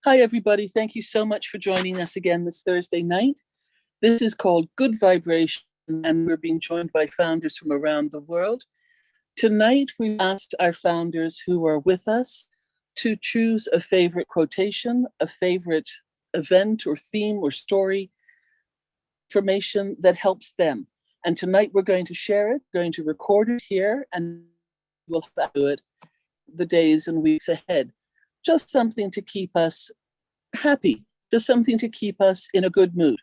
Hi, everybody. Thank you so much for joining us again this Thursday night. This is called Good Vibration, and we're being joined by founders from around the world. Tonight, we've asked our founders who are with us to choose a favorite quotation, a favorite event or theme or story, information that helps them. And tonight we're going to share it, going to record it here, and we'll do it the days and weeks ahead. Just something to keep us happy, just something to keep us in a good mood.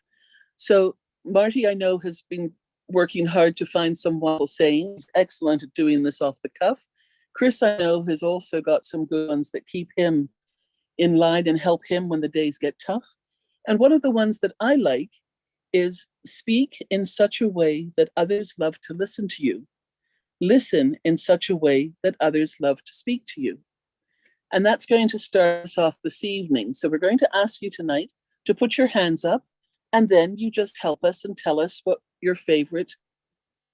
So Marty, I know, has been working hard to find some wonderful sayings, excellent at doing this off the cuff. Chris, I know, has also got some good ones that keep him in line and help him when the days get tough. And one of the ones that I like is speak in such a way that others love to listen to you. Listen in such a way that others love to speak to you. And that's going to start us off this evening. So we're going to ask you tonight to put your hands up, and then you just help us and tell us what your favorite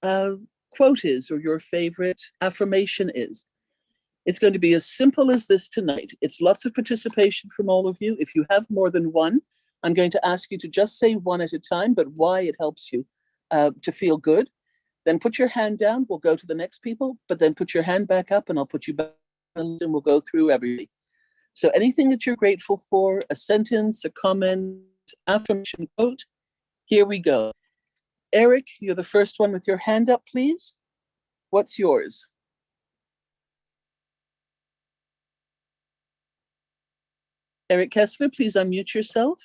quote is or your favorite affirmation is. It's going to be as simple as this tonight. It's lots of participation from all of you. If you have more than one, I'm going to ask you to just say one at a time, but why it helps you to feel good. Then put your hand down. We'll go to the next people, but then put your hand back up and I'll put you back and we'll go through everything. So anything that you're grateful for, a sentence, a comment, affirmation, quote, here we go. Eric, you're the first one with your hand up, please. What's yours? Eric Kessler, please unmute yourself.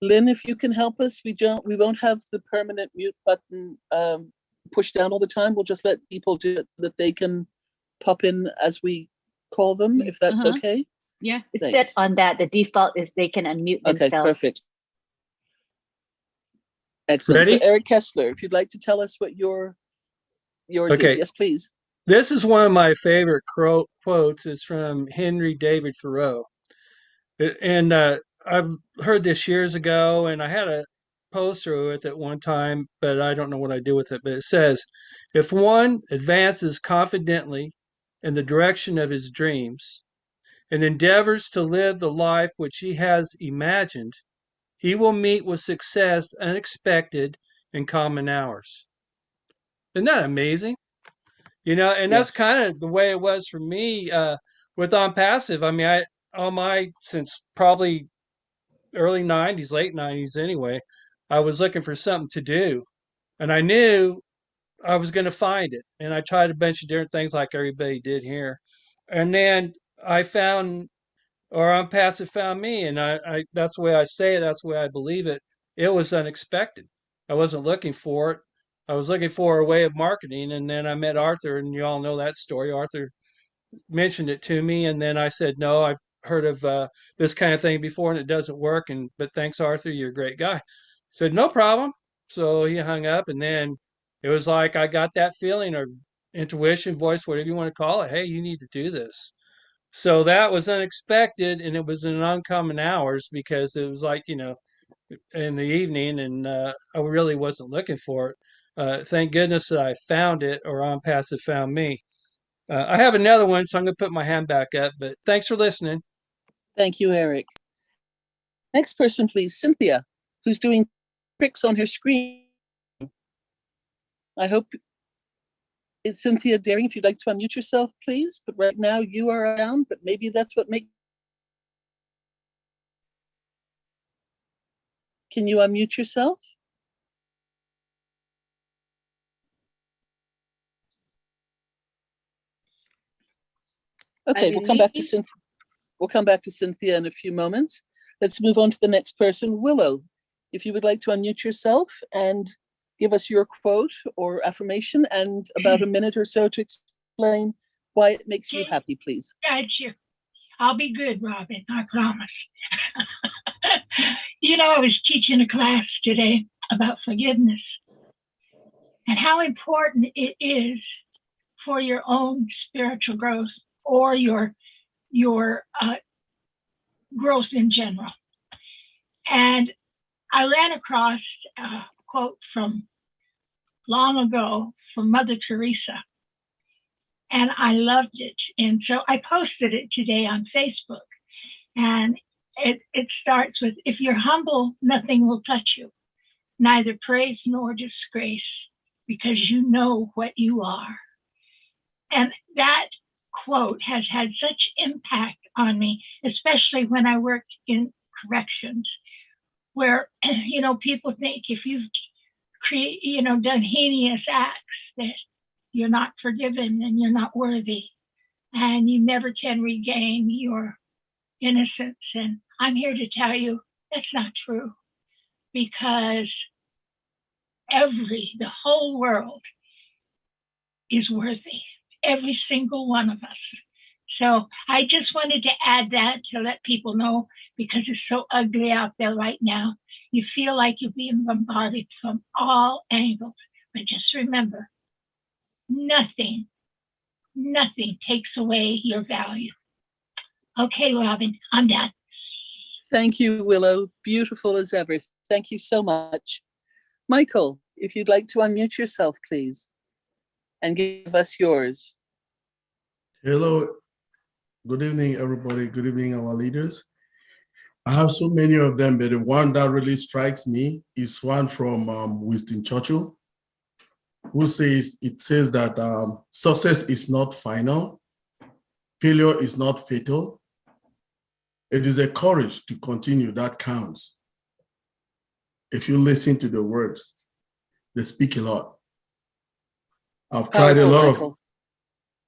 Lynn, if you can help us, we won't have the permanent mute button pushed down all the time. We'll just let people do it, that they can pop in as we call them, if that's okay. Yeah, it's set on that. The default is they can unmute themselves. Okay, perfect. Excellent. Ready? So Eric Kessler, if you'd like to tell us what yours is. Yes, please. This is one of my favorite quotes. It's from Henry David Thoreau. And I've heard this years ago, and I had a poster with it one time, but I don't know what I do with it. But it says, if one advances confidently in the direction of his dreams and endeavors to live the life which he has imagined, he will meet with success unexpected in common hours. Isn't that amazing? You know, and that's kind of the way it was for me with On Passive. I mean, since probably early 90s, late 90s anyway, I was looking for something to do. And I knew I was going to find it. And I tried a bunch of different things like everybody did here. And then I found, or On Passive found me. And I that's the way I say it. That's the way I believe it. It was unexpected. I wasn't looking for it. I was looking for a way of marketing. And then I met Arthur, and you all know that story. Arthur mentioned it to me. And then I said, no, I've heard of this kind of thing before and it doesn't work. But thanks, Arthur. You're a great guy. Said, no problem. So he hung up, and then it was like I got that feeling or intuition, voice, whatever you want to call it. Hey, you need to do this. So that was unexpected, and it was in uncommon hours because it was like, in the evening, and I really wasn't looking for it. Thank goodness that I found it, or On Passive found me. I have another one, so I'm going to put my hand back up, but thanks for listening. Thank you, Eric. Next person, please, Cynthia, who's doing tricks on her screen. I hope it's Cynthia Daring. If you'd like to unmute yourself, please. But right now you are down, but maybe that's what makes. Can you unmute yourself? Okay, we'll come back to Cynthia. We'll come back to Cynthia in a few moments. Let's move on to the next person. Willow, if you would like to unmute yourself and give us your quote or affirmation and about a minute or so to explain why it makes you happy, please. Gotcha. I'll be good, Robin, I promise. I was teaching a class today about forgiveness and how important it is for your own spiritual growth or your growth in general. And I ran across a quote from long ago from Mother Teresa, and I loved it. And so I posted it today on Facebook. And it starts with, if you're humble, nothing will touch you, neither praise nor disgrace, because you know what you are. And that quote has had such impact on me, especially when I worked in corrections, where, people think if you've done heinous acts that you're not forgiven and you're not worthy and you never can regain your innocence. And I'm here to tell you that's not true, because the whole world is worthy, every single one of us. So I just wanted to add that to let people know, because it's so ugly out there right now. You feel like you're being bombarded from all angles. But just remember, nothing takes away your value. Okay, Robin, I'm done. Thank you, Willow. Beautiful as ever. Thank you so much. Michael, if you'd like to unmute yourself, please, and give us yours. Hello. Good evening, everybody. Good evening, our leaders. I have so many of them, but the one that really strikes me is one from Winston Churchill, who says that success is not final, failure is not fatal. It is a courage to continue that counts. If you listen to the words, they speak a lot. I've tried a lot of,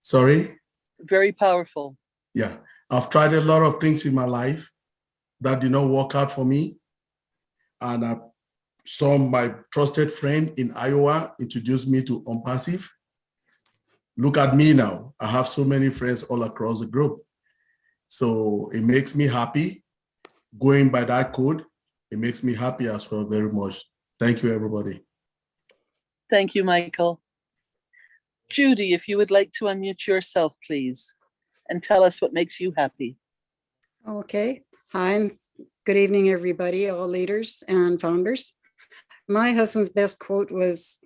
sorry? Very powerful. Yeah, I've tried a lot of things in my life that did not work out for me. And I saw my trusted friend in Iowa introduce me to Unpassive. Look at me now. I have so many friends all across the group. So it makes me happy. Going by that code, it makes me happy as well very much. Thank you, everybody. Thank you, Michael. Judy, if you would like to unmute yourself, please, and tell us what makes you happy. Okay. Hi, and good evening, everybody, all leaders and founders. My husband's best quote was,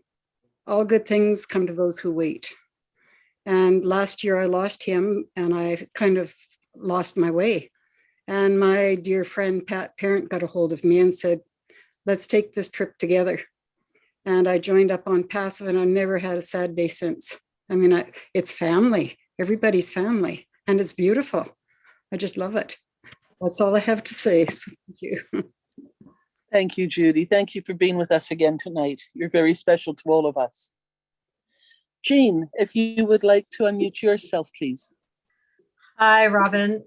"All good things come to those who wait." And last year I lost him and I kind of lost my way. And my dear friend, Pat Parent, got a hold of me and said, "Let's take this trip together." And I joined up on Passive and I've never had a sad day since. I mean, it's family, everybody's family, and it's beautiful. I just love it. That's all I have to say. So thank you. Thank you, Judy. Thank you for being with us again tonight. You're very special to all of us. Jean, if you would like to unmute yourself, please. Hi, Robin.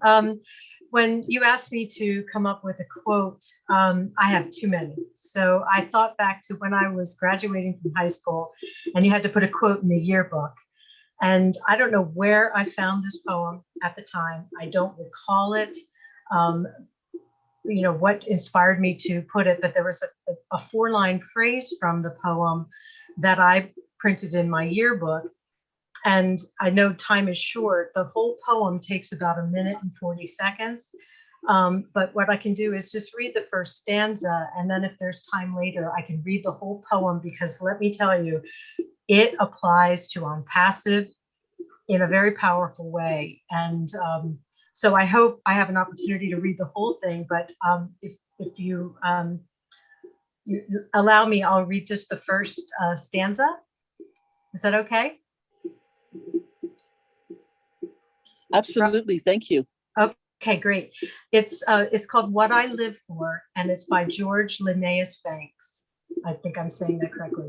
When you asked me to come up with a quote, I have too many. So I thought back to when I was graduating from high school and you had to put a quote in the yearbook. And I don't know where I found this poem at the time. I don't recall it, what inspired me to put it, but there was a 4-line phrase from the poem that I printed in my yearbook. And I know time is short. The whole poem takes about 1 minute and 40 seconds. But what I can do is just read the first stanza. And then if there's time later, I can read the whole poem, because let me tell you, it applies to Unpassive in a very powerful way. And so I hope I have an opportunity to read the whole thing. But if you allow me, I'll read just the first stanza. Is that okay? Absolutely. Thank you. Okay, great. It's called What I Live For, and it's by George Linnaeus Banks. I think I'm saying that correctly.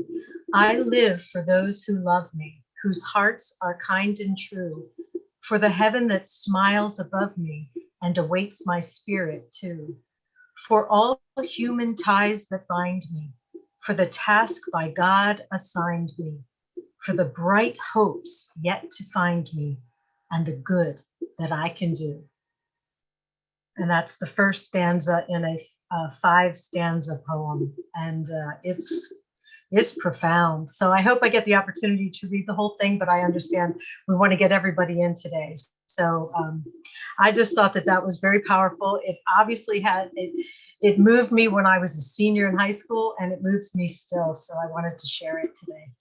I live for those who love me, whose hearts are kind and true, for the heaven that smiles above me and awaits my spirit too, for all human ties that bind me, for the task by God assigned me, for the bright hopes yet to find me, and the good that I can do. And that's the first stanza in a 5-stanza poem. And it's profound. So I hope I get the opportunity to read the whole thing, but I understand we want to get everybody in today. So I just thought that was very powerful. It obviously It moved me when I was a senior in high school, and it moves me still. So I wanted to share it today.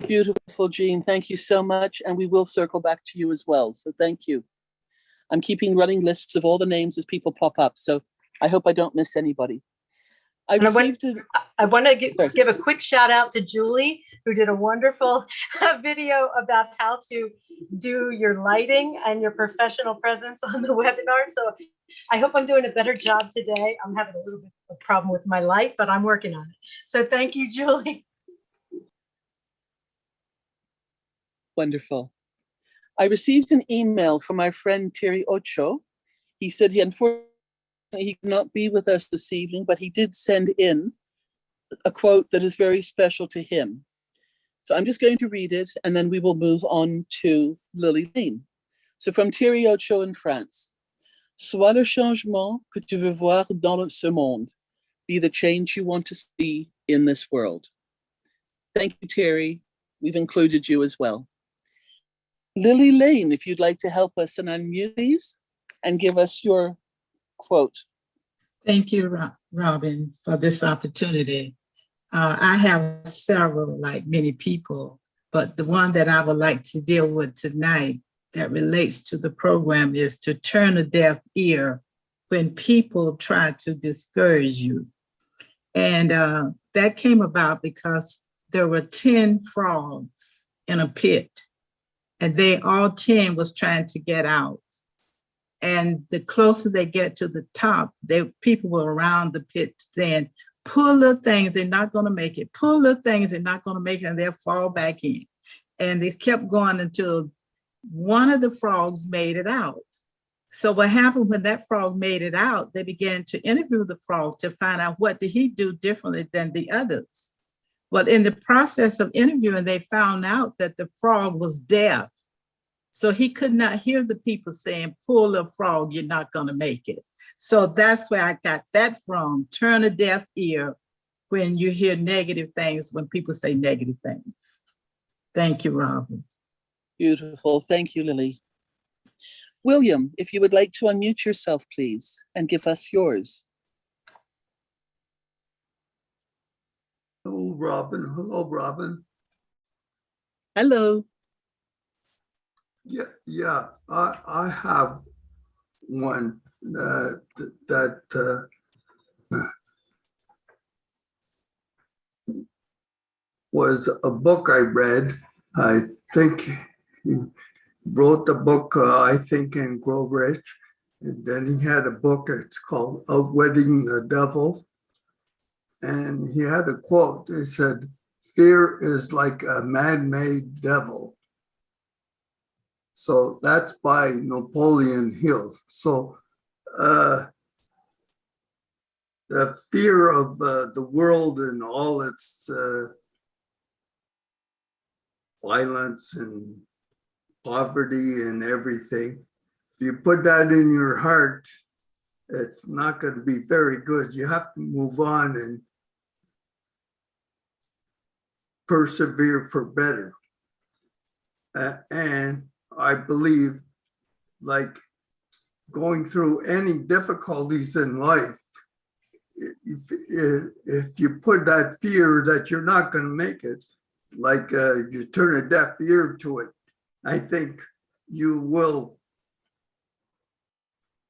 Beautiful, Jean. Thank you so much. And we will circle back to you as well. So thank you. I'm keeping running lists of all the names as people pop up. So I hope I don't miss anybody. I want to give a quick shout out to Julie, who did a wonderful video about how to do your lighting and your professional presence on the webinar. So I hope I'm doing a better job today. I'm having a little bit of a problem with my light, but I'm working on it. So thank you, Julie. Wonderful. I received an email from my friend Thierry Ocho. He said unfortunately he could not be with us this evening, but he did send in a quote that is very special to him. So I'm just going to read it, and then we will move on to Lily Lane. So from Thierry Ocho in France. Sois le changement que tu veux voir dans ce monde. Be the change you want to see in this world. Thank you, Thierry. We've included you as well. Lily Lane, if you'd like to help us and unmute these and give us your quote. Thank you, Robin, for this opportunity. I have several, like many people, but the one that I would like to deal with tonight that relates to the program is to turn a deaf ear when people try to discourage you. And that came about because there were 10 frogs in a pit, and they all 10 was trying to get out. And the closer they get to the top, people were around the pit saying, pull little things, they're not going to make it. Pull little things, they're not going to make it, and they'll fall back in. And they kept going until one of the frogs made it out. So what happened when that frog made it out, they began to interview the frog to find out what did he do differently than the others. Well, in the process of interviewing, they found out that the frog was deaf. So he could not hear the people saying, pull a frog, you're not going to make it. So that's where I got that from. Turn a deaf ear when you hear negative things, when people say negative things. Thank you, Robin. Beautiful. Thank you, Lily. William, if you would like to unmute yourself, please, and give us yours. Hello, Robin. Hello, Robin. Hello. Yeah. I have one that was a book I read. I think he wrote the book, I think, in Grow Rich. And then he had a book, it's called Outwitting the Devil. And he had a quote. He said, fear is like a man-made devil. So that's by Napoleon Hill. So the fear of the world and all its violence and poverty and everything, if you put that in your heart, it's not going to be very good. You have to move on and persevere for better. And I believe, like, going through any difficulties in life, if you put that fear that you're not going to make it, like you turn a deaf ear to it, I think you will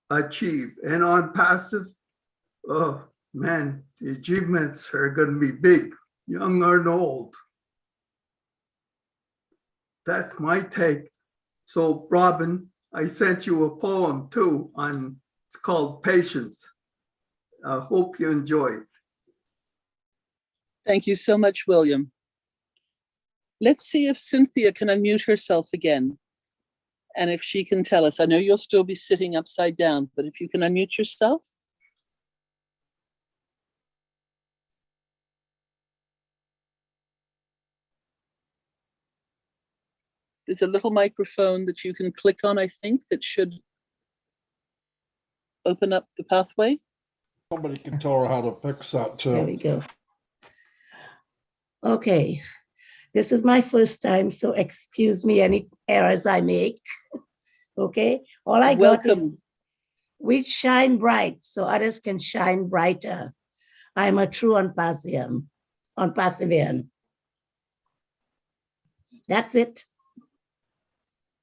achieve. And on passive, oh man, the achievements are going to be big, young and old. That's my take. So Robin, I sent you a poem too it's called Patience. I hope you enjoy it. Thank you so much, William. Let's see if Cynthia can unmute herself again. And if she can tell us, I know you'll still be sitting upside down, but if you can unmute yourself. There's a little microphone that you can click on, I think, that should open up the pathway. Somebody can tell her how to fix that too. There we go. Okay, this is my first time, so excuse me any errors I make. Okay, all I got is, We shine bright so others can shine brighter. I'm a true Onpassian. That's it.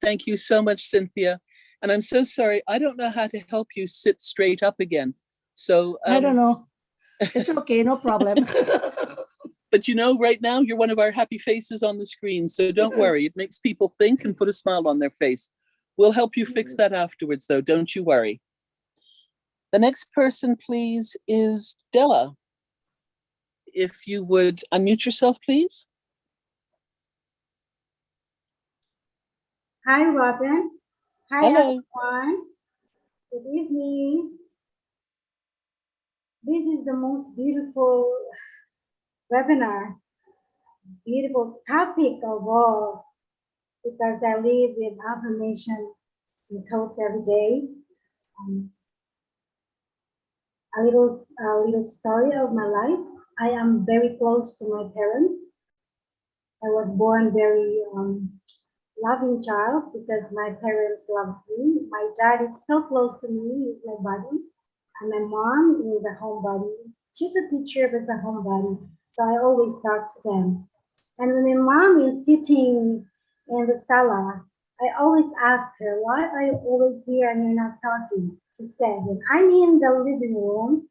Thank you so much, Cynthia. And I'm so sorry, I don't know how to help you sit straight up again. So I don't know. It's okay, no problem. But you know, right now, you're one of our happy faces on the screen. So don't worry, it makes people think and put a smile on their face. We'll help you fix that afterwards, though. Don't you worry. The next person, please, is Della. If you would unmute yourself, please. Hi, Robin. Hi, Hello. everyone. Good evening. This is the most beautiful webinar, beautiful topic of all, because I live with affirmation and quotes every day. A little story of my life. I am very close to my parents. I was born very loving child because my parents love me. My dad is so close to me, he's my buddy. And my mom is a homebody. She's a teacher, but a homebody. So I always talk to them. And when my mom is sitting in the sala, I always ask her, why are you always here and you're not talking? She said, when I'm in the living room,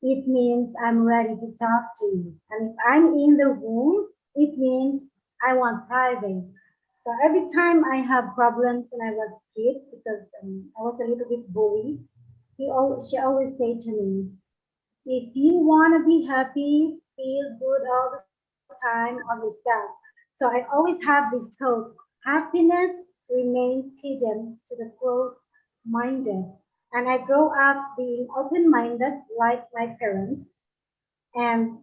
it means I'm ready to talk to you. And if I'm in the room, it means I want private. So every time I have problems when I was a kid, because I was a little bit bullied, she always say to me, if you want to be happy, feel good all the time of yourself. So I always have this quote, happiness remains hidden to the closed-minded. And I grow up being open-minded like my parents. And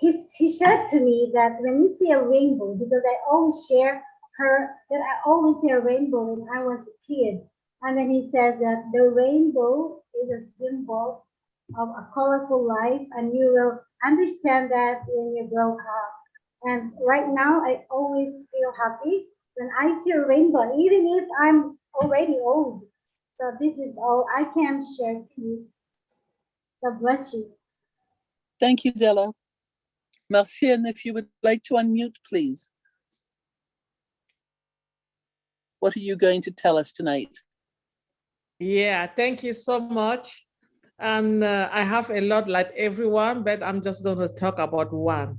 he said to me that when you see a rainbow, because I always share her that I always see a rainbow when I was a kid. And then he says that the rainbow is a symbol of a colorful life, and you will understand that when you grow up. And right now, I always feel happy when I see a rainbow, even if I'm already old. So this is all I can share to you. God bless you. Thank you, Della. Merci, and if you would like to unmute, please. What are you going to tell us tonight? Yeah, thank you so much. And I have a lot like everyone, but I'm just going to talk about one.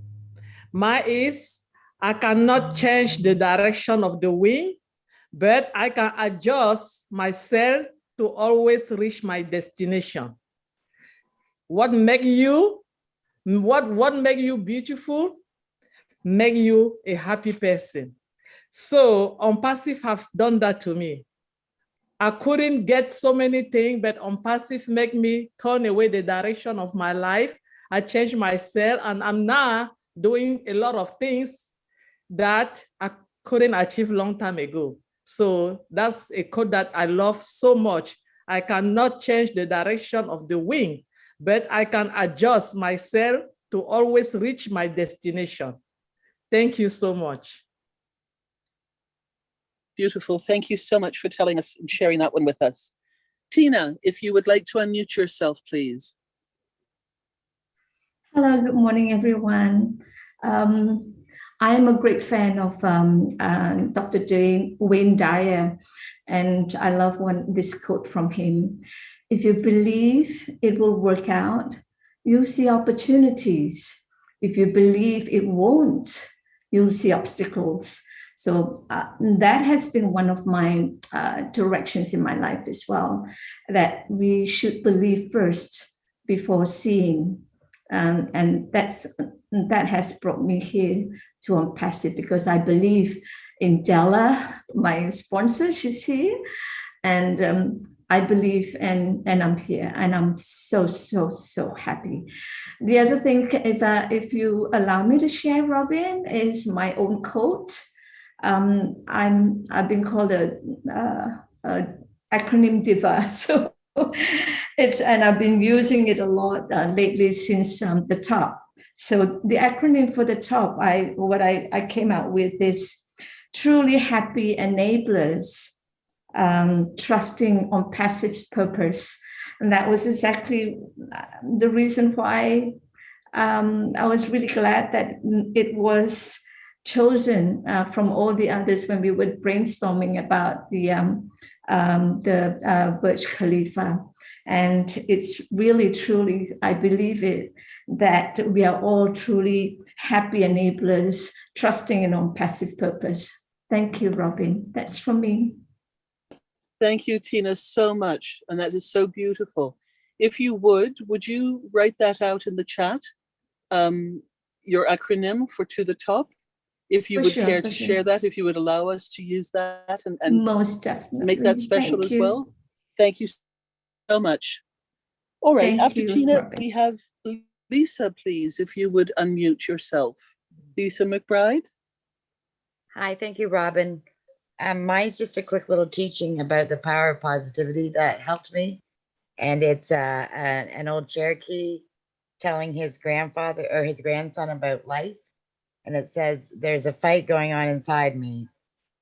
Mine is, I cannot change the direction of the wind, but I can adjust myself to always reach my destination. What make you beautiful, make you a happy person. So Onpassive have done that to me. I couldn't get so many things, but Onpassive make me turn away the direction of my life. I changed myself, and I'm now doing a lot of things that I couldn't achieve long time ago. So that's a quote that I love so much. I cannot change the direction of the wind, but I can adjust myself to always reach my destination. Thank you so much. Beautiful. Thank you so much for telling us and sharing that one with us. Tina, if you would like to unmute yourself, please. Hello, good morning, everyone. I am a great fan of Dr. Wayne Dyer, and I love this quote from him. If you believe it will work out, you'll see opportunities. If you believe it won't, you'll see obstacles. So that has been one of my directions in my life as well, that we should believe first before seeing. And that has brought me here to Onpassive, because I believe in Della, my sponsor. She's here, and I believe, and I'm here, and I'm so happy. The other thing, if you allow me to share, Robin, is my own quote. I've been called a acronym diva, so and I've been using it a lot lately since the top. So the acronym for the top, what I came out with is truly happy enablers trusting on passive purpose. And that was exactly the reason why I was really glad that it was chosen from all the others when we were brainstorming about the Burj Khalifa. And it's really, truly, I believe it, that we are all truly happy enablers, trusting in on passive purpose. Thank you, Robin. That's from me. Thank you, Tina, so much. And that is so beautiful. If you would you write that out in the chat? Your acronym for To the Top? If you would care to share that, if you would allow us to use that and most definitely make that special as well. Thank you so much. All right, Thank after you, Tina, Robin. we have Lisa, please, if you would unmute yourself. Lisa McBride. Hi, thank you, Robin. Mine's just a quick little teaching about the power of positivity that helped me. And it's an old Cherokee telling his grandfather or his grandson about life. And it says, "There's a fight going on inside me,"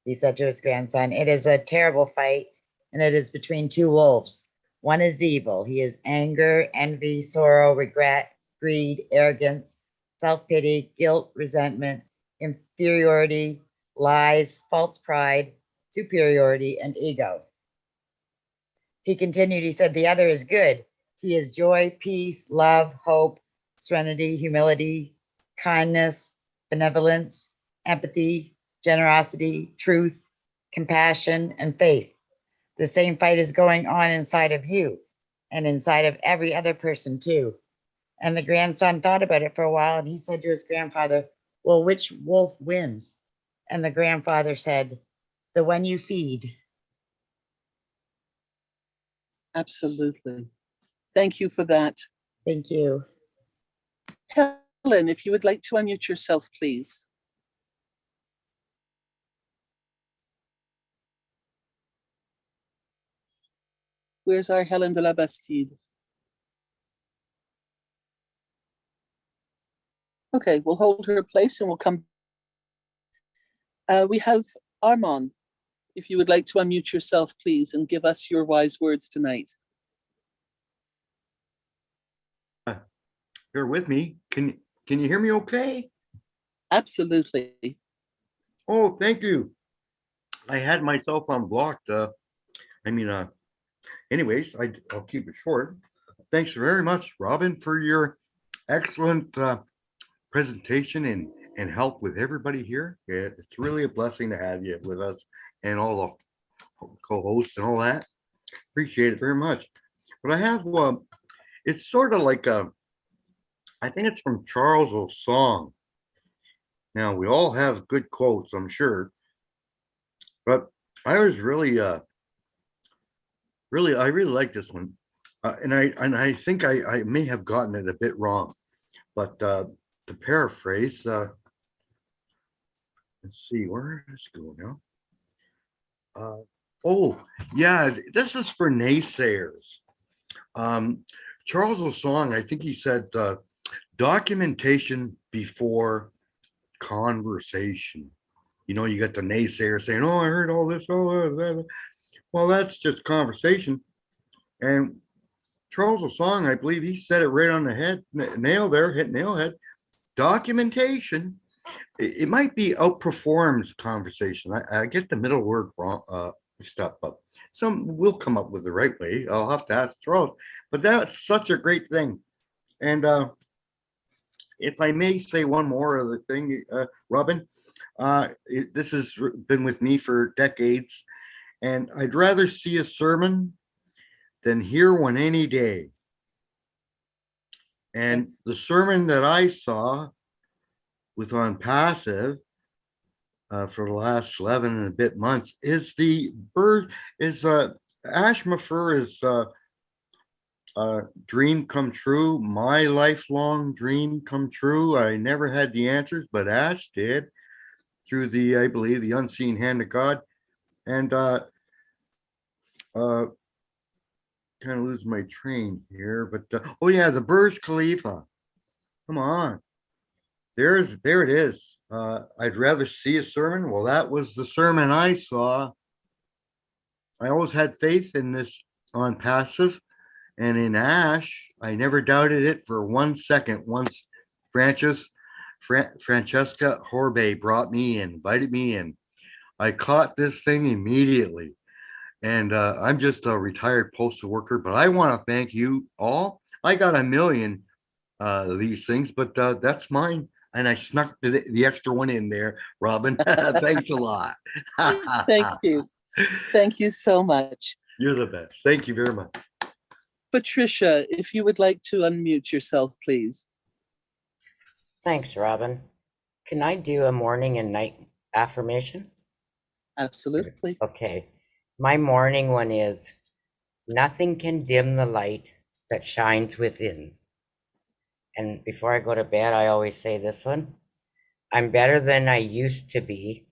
he said to his grandson. "It is a terrible fight, and it is between two wolves. One is evil. He is anger, envy, sorrow, regret, greed, arrogance, self-pity, guilt, resentment, inferiority, lies, false pride, superiority, and ego." He continued, he said, "The other is good. He is joy, peace, love, hope, serenity, humility, kindness, benevolence, empathy, generosity, truth, compassion, and faith. The same fight is going on inside of you and inside of every other person too." And the grandson thought about it for a while, and he said to his grandfather, "Well, which wolf wins?" And the grandfather said, "The one you feed." Absolutely. Thank you for that. Thank you. Helen, if you would like to unmute yourself, please. Where's our Helen de la Bastide? Okay, we'll hold her place and we'll come. We have Armand. If you would like to unmute yourself, please, and give us your wise words tonight. Bear with me. Can you hear me okay? Absolutely. Oh, thank you. I had myself unblocked. Anyways, I'll keep it short. Thanks very much, Robin, for your excellent presentation and help with everybody here. It's really a blessing to have you with us and all the co-hosts and all that. Appreciate it very much. But I have it's sort of like I think it's from Charles's song. Now we all have good quotes, I'm sure, but I was really like this one, and I think I may have gotten it a bit wrong, but to paraphrase, let's see, where does it go now? Oh yeah, this is for naysayers. Charles's song, I think he said documentation before conversation. You know, you got the naysayer saying, "Oh, I heard all this." Oh, well, that's just conversation. And Charles' song, I believe he said it right on the head, nail there, hit nail head. Documentation, it might be outperforms conversation. I get the middle word wrong, mixed up, but some will come up with the right way. I'll have to ask Charles. But that's such a great thing. And if I may say one more other thing, Robin, this has been with me for decades, and I'd rather see a sermon than hear one any day. And the sermon that I saw with on passive for the last 11 and a bit months is the bird is Ashmafer is dream come true, my lifelong dream come true. I never had the answers, but Ash did through I believe, the unseen hand of God. And kind of lose my train here, but oh yeah, the Burj Khalifa. Come on, there it is. I'd rather see a sermon. Well, that was the sermon I saw I always had faith in this on passive, and in Ash, I never doubted it for 1 second. Once Francesca Horbe brought me in, invited me in, I caught this thing immediately. And I'm just a retired postal worker, but I want to thank you all. I got a million of these things, but that's mine. And I snuck the extra one in there, Robin. Thanks a lot. Thank you. Thank you so much. You're the best. Thank you very much. Patricia, if you would like to unmute yourself, please. Thanks, Robin. Can I do a morning and night affirmation? Absolutely. Okay. My morning one is, nothing can dim the light that shines within. And before I go to bed, I always say this one. I'm better than I used to be,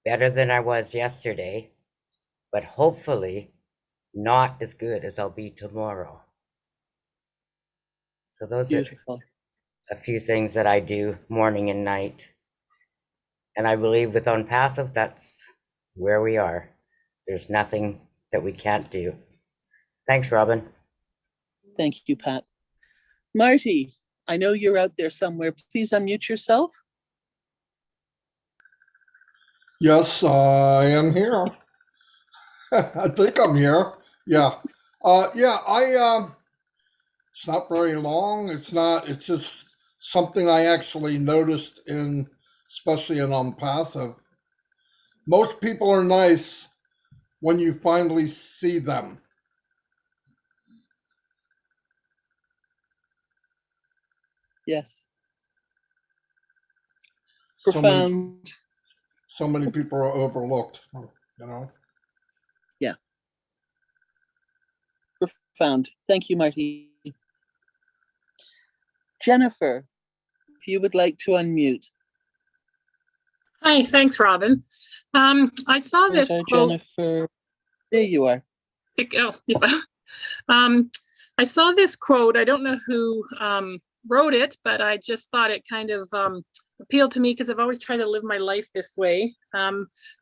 better than I was yesterday, but hopefully not as good as I'll be tomorrow. So those Beautiful. are a few things that I do morning and night. And I believe with Unpassive, that's where we are. There's nothing that we can't do. Thanks, Robin. Thank you, Pat. Marty, I know you're out there somewhere. Please unmute yourself. Yes, I am here. I think I'm here. Yeah. It's not very long. It's just something I actually noticed especially in Unpassive. Most people are nice when you finally see them. Yes. Profound. So many people are overlooked, you know? Yeah. Profound. Thank you, Marty. Jennifer, if you would like to unmute. Hi, thanks, Robin. I saw this quote. Jennifer, there you are. I saw this quote. I don't know who wrote it, but I just thought it kind of appealed to me because I've always tried to live my life this way.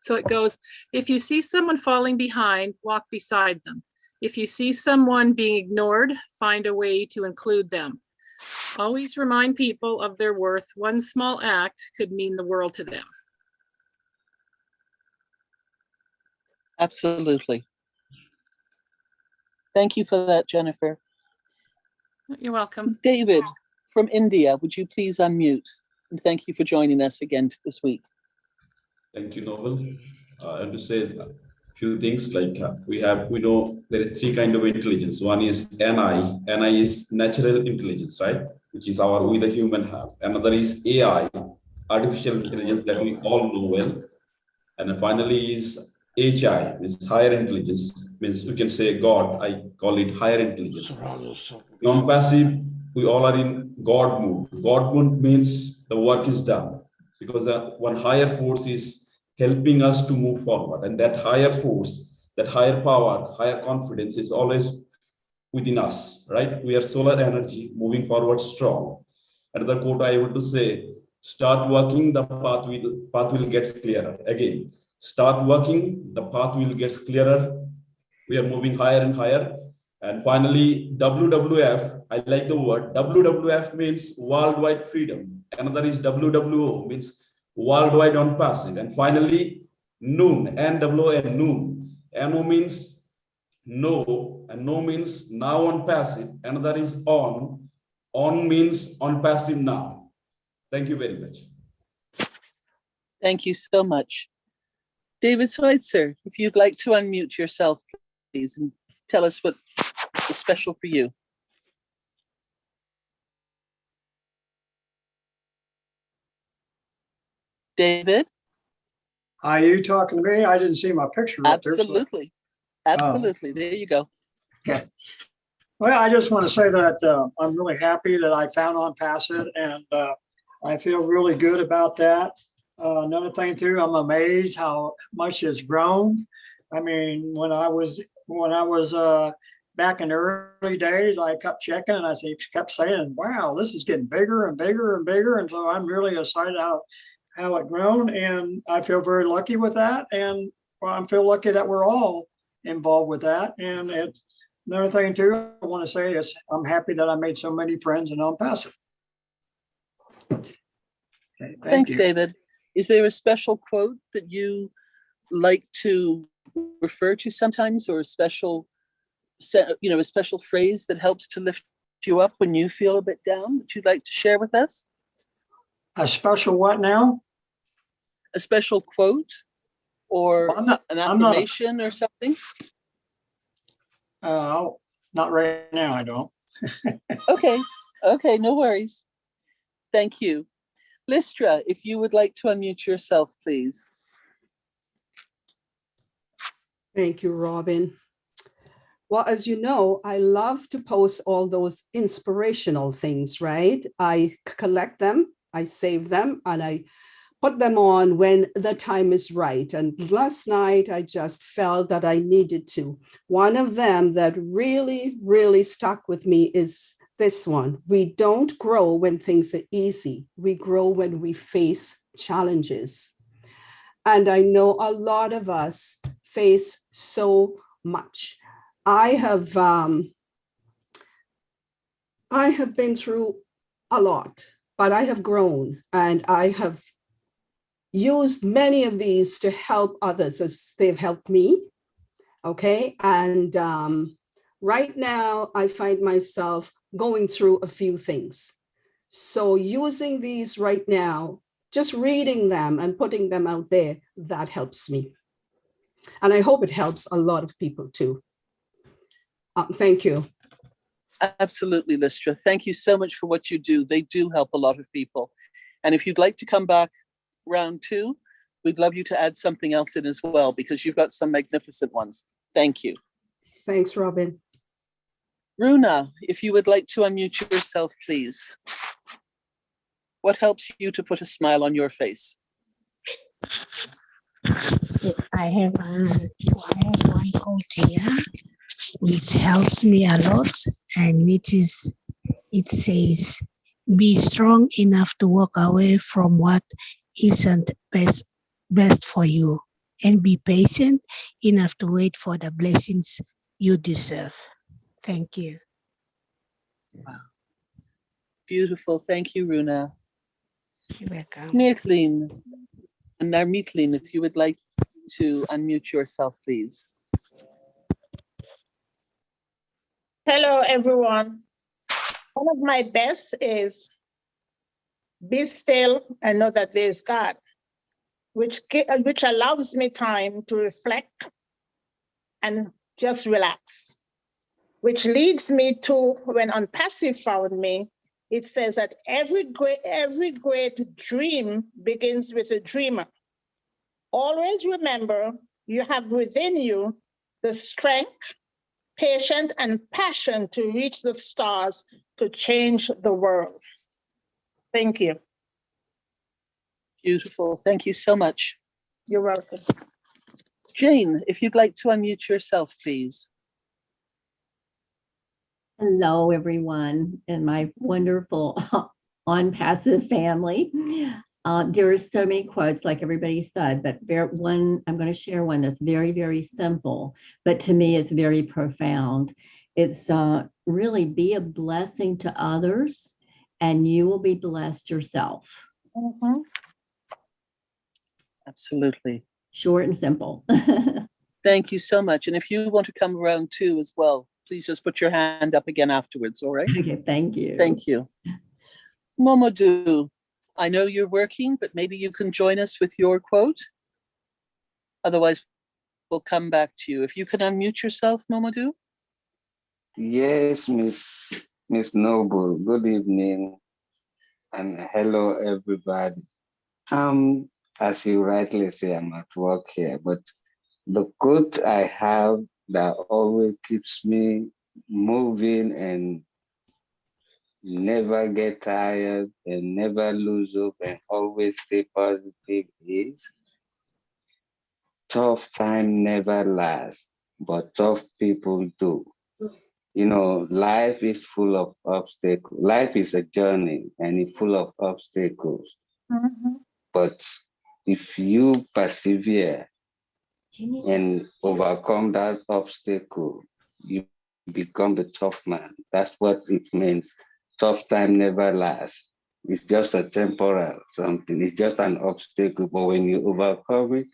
So it goes, if you see someone falling behind, walk beside them. If you see someone being ignored, find a way to include them. Always remind people of their worth. One small act could mean the world to them. Absolutely. Thank you for that, Jennifer. You're welcome. David from India, would you please unmute? And thank you for joining us again this week. Thank you, Noble. I have to say a few things like we know there is three kinds of intelligence. One is NI. NI is natural intelligence, right? Which is we the human have. Another is AI, artificial intelligence that we all know well. And then finally is HI, means higher intelligence, means we can say God, I call it higher intelligence. Non-passive, we all are in God mood. God mood means the work is done because one higher force is helping us to move forward. And that higher force, that higher power, higher confidence is always within us, right? We are solar energy moving forward strong. Another quote I want to say, start working, the path will get clearer. Again, start working, the path will get clearer. We are moving higher and higher. And finally, WWF, I like the word. WWF means worldwide freedom. Another is WWO, means worldwide Unpassive. And finally, noon, NWN, noon. NO means no, and no means now Unpassive. Another is on. On means Unpassive now. Thank you very much. Thank you so much. David Schweitzer, if you'd like to unmute yourself, please, and tell us what is special for you. David? Are you talking to me? I didn't see my picture up there. Absolutely. Absolutely. There you go. Okay. Well, I just want to say that I'm really happy that I found Unpassive, and I feel really good about that. Another thing too, I'm amazed how much it's grown. I mean, when I was back in the early days, I kept checking and I kept saying, wow, this is getting bigger and bigger and bigger. And so I'm really excited how it grown, and I feel very lucky with that. And I feel lucky that we're all involved with that. And it's another thing too, I want to say is I'm happy that I made so many friends in El Paso. Okay, Thanks, you. David. Is there a special quote that you like to refer to sometimes, or a special a special phrase that helps to lift you up when you feel a bit down that you'd like to share with us? A special what now? A special quote or an affirmation or something? Not right now, I don't. Okay, no worries. Thank you. Listra, if you would like to unmute yourself, please. Thank you, Robin. Well, as you know, I love to post all those inspirational things, right? I collect them, I save them, and I put them on when the time is right. And last night, I just felt that I needed to. One of them that really, really stuck with me is this one. We don't grow when things are easy. We grow when we face challenges. And I know a lot of us face so much. I have been through a lot, but I have grown, and I have used many of these to help others as they've helped me. Okay. And right now I find myself going through a few things. So using these right now, just reading them and putting them out there, that helps me. And I hope it helps a lot of people too. Thank you. Absolutely, Listra. Thank you so much for what you do. They do help a lot of people. And if you'd like to come back round 2, we'd love you to add something else in as well, because you've got some magnificent ones. Thank you. Thanks, Robin. Runa, if you would like to unmute yourself, please. What helps you to put a smile on your face? I have one quote here, which helps me a lot, and it says, "Be strong enough to walk away from what isn't best for you, and be patient enough to wait for the blessings you deserve." Thank you. Wow. Beautiful. Thank you, Runa. You're welcome. Mirthlin, and now Mirthlin, if you would like to unmute yourself, please. Hello, everyone. One of my best is be still and know that there is God, which allows me time to reflect and just relax, which leads me to when Unpassive found me. It says that every great dream begins with a dreamer. Always remember you have within you the strength, patience, and passion to reach the stars to change the world. Thank you. Beautiful. Thank you so much. You're welcome. Jane, if you'd like to unmute yourself, please. Hello, everyone, and my wonderful On-Passive family. There are so many quotes, like everybody said, but I'm going to share one that's very, very simple, but to me it's very profound. It's really be a blessing to others, and you will be blessed yourself. Mm-hmm. Absolutely. Short and simple. Thank you so much. And if you want to come around too as well, please just put your hand up again afterwards, all right? Okay, thank you. Thank you. Momodou, I know you're working, but maybe you can join us with your quote. Otherwise, we'll come back to you. If you can unmute yourself, Momodou. Yes, Miss Noble. Good evening, and hello, everybody. As you rightly say, I'm at work here, but the quote I have that always keeps me moving and never get tired and never lose hope and always stay positive is, tough time never lasts, but tough people do. You know, life is full of obstacles. Life is a journey and it's full of obstacles. Mm-hmm. But if you persevere, and overcome that obstacle, you become the tough man. That's what it means. Tough time never lasts. It's just a temporal something. It's just an obstacle, but when you overcome it,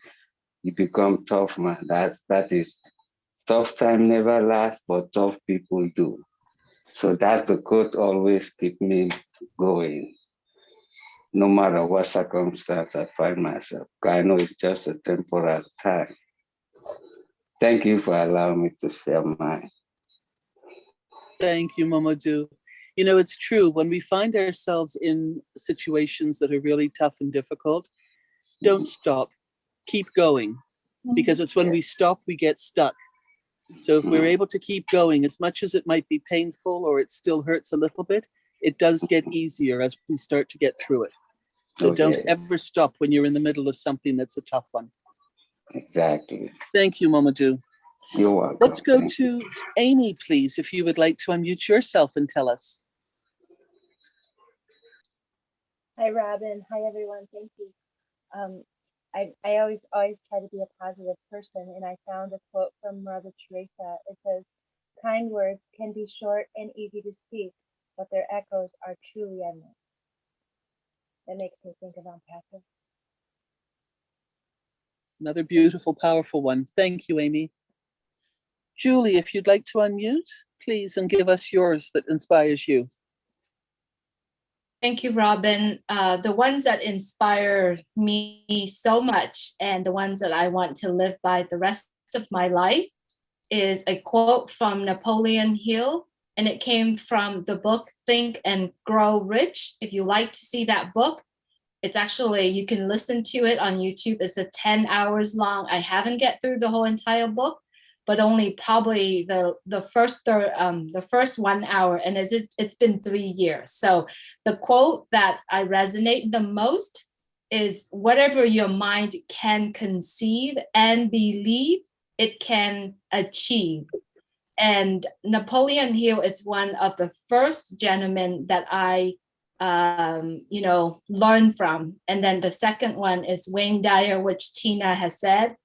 you become tough man. That is tough time never lasts, but tough people do. So that's the quote always keep me going, no matter what circumstance I find myself. I know it's just a temporal time. Thank you for allowing me to share mine. Thank you, Mamadou. You know, it's true. When we find ourselves in situations that are really tough and difficult, don't stop. Keep going. Because it's when we stop, we get stuck. So if we're able to keep going, as much as it might be painful or it still hurts a little bit, it does get easier as we start to get through it. So don't ever stop when you're in the middle of something that's a tough one. Exactly. Thank you, Mamadou. You're welcome. Let's go to Amy, please, if you would like to unmute yourself and tell us. Hi, Robin. Hi, everyone. Thank you. I always try to be a positive person, and I found a quote from Mother Teresa. It says, "Kind words can be short and easy to speak, but their echoes are truly endless." That makes me think of Passive. Another beautiful, powerful one. Thank you, Amy. Julie, if you'd like to unmute, please, and give us yours that inspires you. Thank you, Robin. The ones that inspire me so much and the ones that I want to live by the rest of my life is a quote from Napoleon Hill, and it came from the book Think and Grow Rich. If you like to see that book, it's actually, you can listen to it on YouTube. It's a 10 hours long. I haven't get through the whole entire book, but only probably the first 1 hour, and it's been 3 years. So the quote that I resonate the most is, whatever your mind can conceive and believe, it can achieve. And Napoleon Hill is one of the first gentlemen that I learn from. And then the second one is Wayne Dyer, which Tina has said.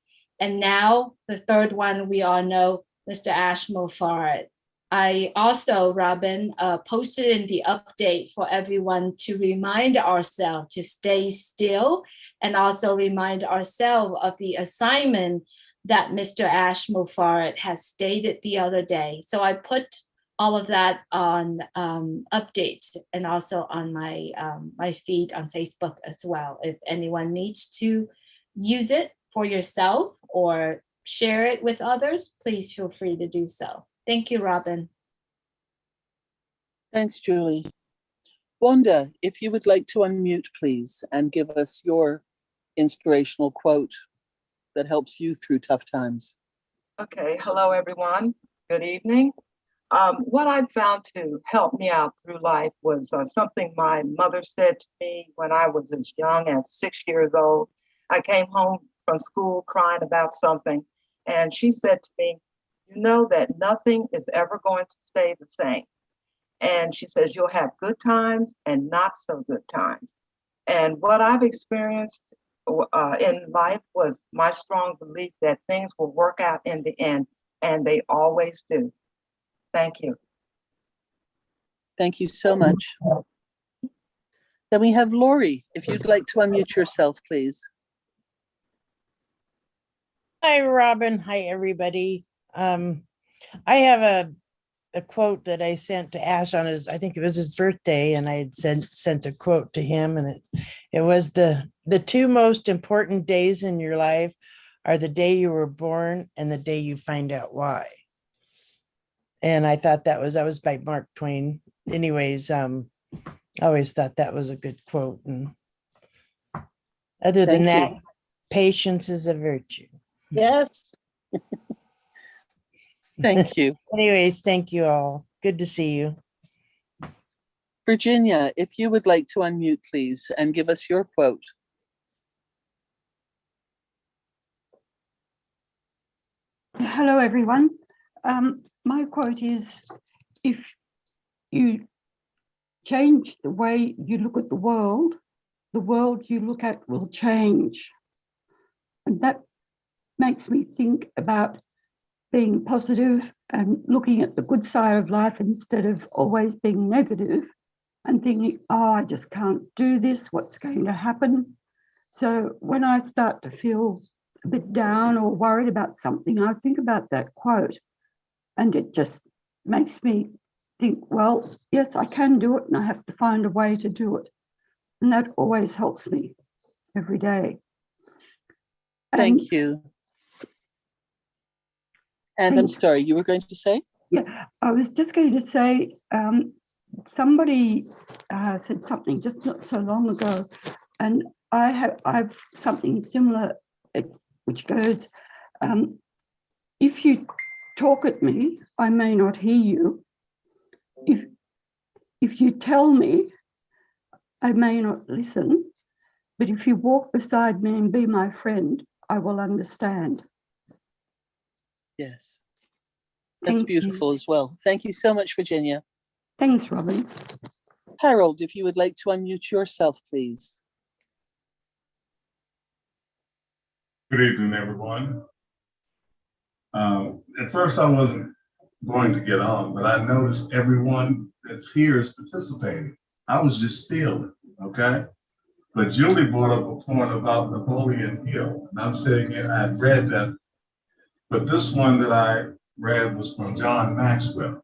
And now the third one, we all know, Mr. Ash Moffat. I also, Robin, posted in the update for everyone to remind ourselves to stay still, and also remind ourselves of the assignment that Mr. Ash Moffat has stated the other day. So I put all of that on updates and also on my my feed on Facebook as well. If anyone needs to use it for yourself or share it with others, please feel free to do so. Thank you, Robin. Thanks, Julie. Wanda, if you would like to unmute, please, and give us your inspirational quote that helps you through tough times. Okay, hello, everyone. Good evening. What I found to help me out through life was something my mother said to me when I was as young as 6 years old. I came home from school crying about something, and she said to me, "You know that nothing is ever going to stay the same." And she says, "You'll have good times and not so good times." And what I've experienced in life was my strong belief that things will work out in the end, and they always do. Thank you. Thank you so much. Then we have Lori, if you'd like to unmute yourself, please. Hi, Robin. Hi, everybody. I have a quote that I sent to Ash on his, I think it was his birthday, and I had sent a quote to him, and it was the two most important days in your life are the day you were born and the day you find out why. And I thought that was by Mark Twain. Anyways, I always thought that was a good quote. And other than that, patience is a virtue. Yes. Thank you. Anyways, thank you all. Good to see you. Virginia, if you would like to unmute, please, and give us your quote. Hello, everyone. My quote is, if you change the way you look at the world you look at will change. And that makes me think about being positive and looking at the good side of life instead of always being negative and thinking, oh, I just can't do this, what's going to happen? So when I start to feel a bit down or worried about something, I think about that quote, and it just makes me think, well, yes, I can do it, and I have to find a way to do it. And that always helps me every day. Thank you. And I'm sorry, you were going to say? Yeah, I was just going to say, somebody said something just not so long ago, and I've something similar, which goes, if you talk at me, I may not hear you. If you tell me, I may not listen, but if you walk beside me and be my friend, I will understand. Yes. That's beautiful as well. Thank you so much, Virginia. Thanks, Robin. Harold, if you would like to unmute yourself, please. Good evening, everyone. At first, I wasn't going to get on, but I noticed everyone that's here is participating. I was just stealing, okay? But Julie brought up a point about Napoleon Hill, and I'm sitting here, I had read that, but this one that I read was from John Maxwell.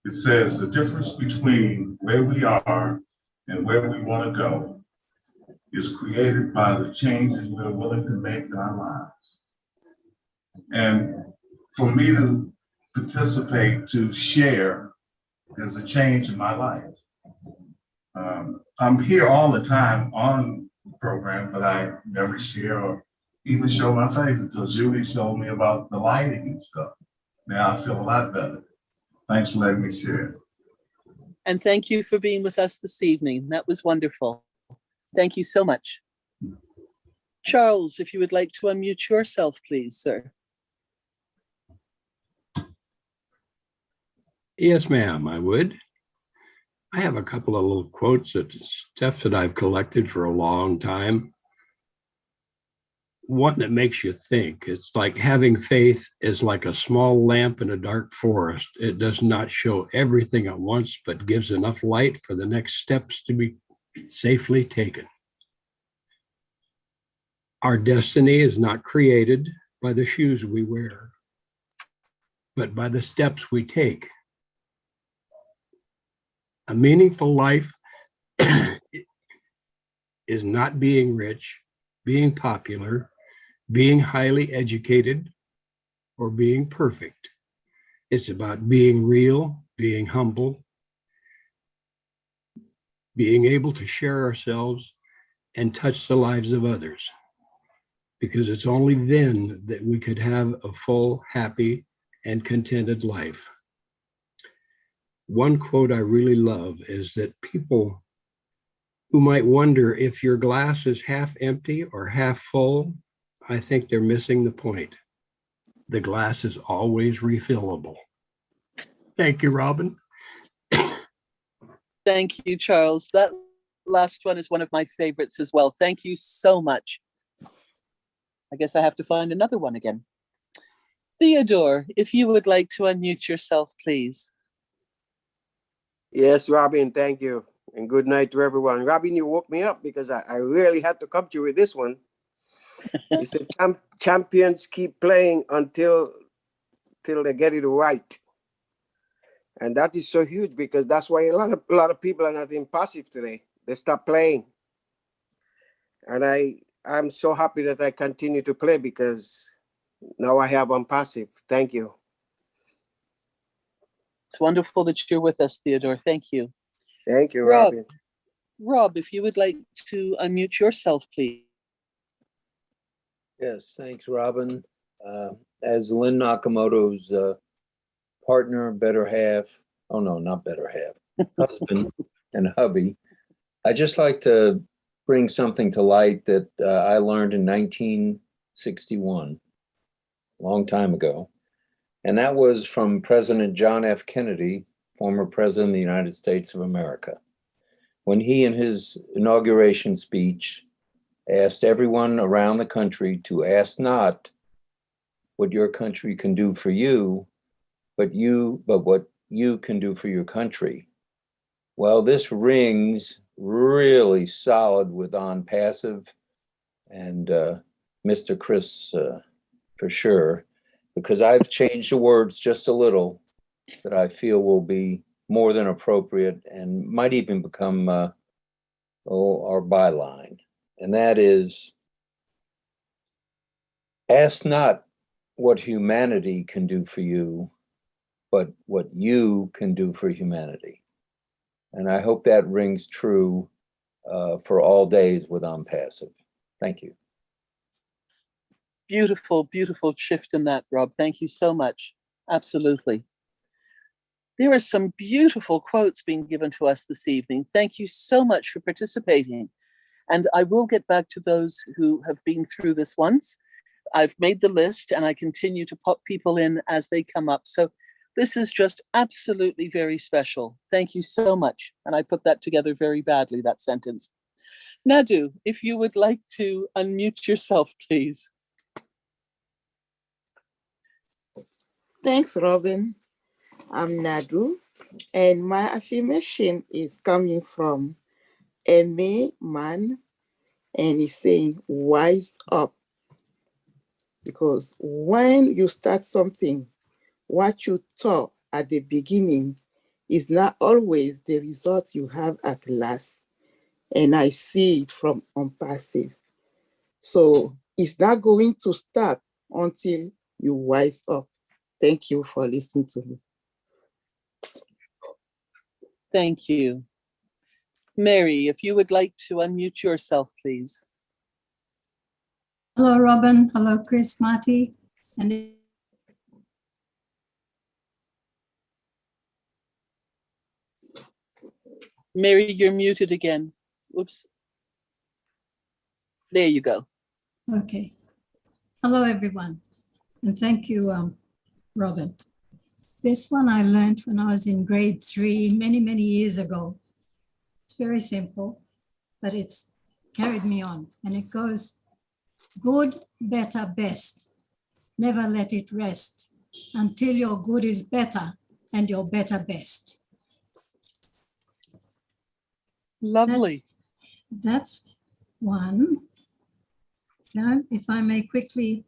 It says, the difference between where we are and where we want to go is created by the changes we're willing to make in our lives. And for me to participate, to share, is a change in my life. I'm here all the time on the program, but I never share or even show my face until Julie showed me about the lighting and stuff. Now I feel a lot better. Thanks for letting me share. And thank you for being with us this evening. That was wonderful. Thank you so much. Charles, if you would like to unmute yourself, please, sir. Yes, ma'am, I would. I have a couple of little quotes that stuff that I've collected for a long time. One that makes you think. It's like having faith is like a small lamp in a dark forest. It does not show everything at once, but gives enough light for the next steps to be safely taken. Our destiny is not created by the shoes we wear, but by the steps we take. A meaningful life is not being rich, being popular, being highly educated, or being perfect. It's about being real, being humble, being able to share ourselves and touch the lives of others. Because it's only then that we could have a full, happy, and contented life. One quote I really love is that people who might wonder if your glass is half empty or half full, I think they're missing the point. The glass is always refillable. Thank you, Robin. Thank you, Charles. That last one is one of my favorites as well. Thank you so much. I guess I have to find another one again. Theodore, if you would like to unmute yourself, please. Yes, Robin, thank you. And good night to everyone. Robin, you woke me up because I really had to come to you with this one. You said champions keep playing until they get it right. And that is so huge because that's why a lot of people are not in passive today. They stop playing. And I'm so happy that I continue to play because now I have on passive. Thank you. It's wonderful that you're with us, Theodore. Thank you. Thank you, Robin. Rob, if you would like to unmute yourself, please. Yes, thanks, Robin. As Lynn Nakamoto's partner, better half, oh no, not better half, husband and hubby, I just like to bring something to light that I learned in 1961, a long time ago. And that was from President John F. Kennedy, former President of the United States of America, when he, in his inauguration speech, asked everyone around the country to ask not, what your country can do for you, but what you can do for your country. Well, this rings really solid with On Passive and Mr. Chris for sure, because I've changed the words just a little that I feel will be more than appropriate and might even become our byline. And that is, ask not what humanity can do for you, but what you can do for humanity. And I hope that rings true for all days with On Passive. Thank you. Beautiful, beautiful shift in that, Rob. Thank you so much. Absolutely. There are some beautiful quotes being given to us this evening. Thank you so much for participating. And I will get back to those who have been through this once. I've made the list and I continue to pop people in as they come up. So this is just absolutely very special. Thank you so much. And I put that together very badly, that sentence. Nadu, if you would like to unmute yourself, please. Thanks, Robin. I'm Nadu, and my affirmation is coming from M.A. Mann, and he's saying, wise up. Because when you start something, what you thought at the beginning is not always the result you have at last. And I see it from On Passive. So it's not going to stop until you wise up. Thank you for listening to me. Thank you. Mary, if you would like to unmute yourself, please. Hello, Robin. Hello, Chris, Marty. And Mary, you're muted again. Oops. There you go. okay. Hello, everyone. And thank you, Robin. This one I learned when I was in grade 3 many, many years ago. It's very simple, but it's carried me on. And it goes, good, better, best. Never let it rest until your good is better and your better best. Lovely. That's one. Now, if I may quickly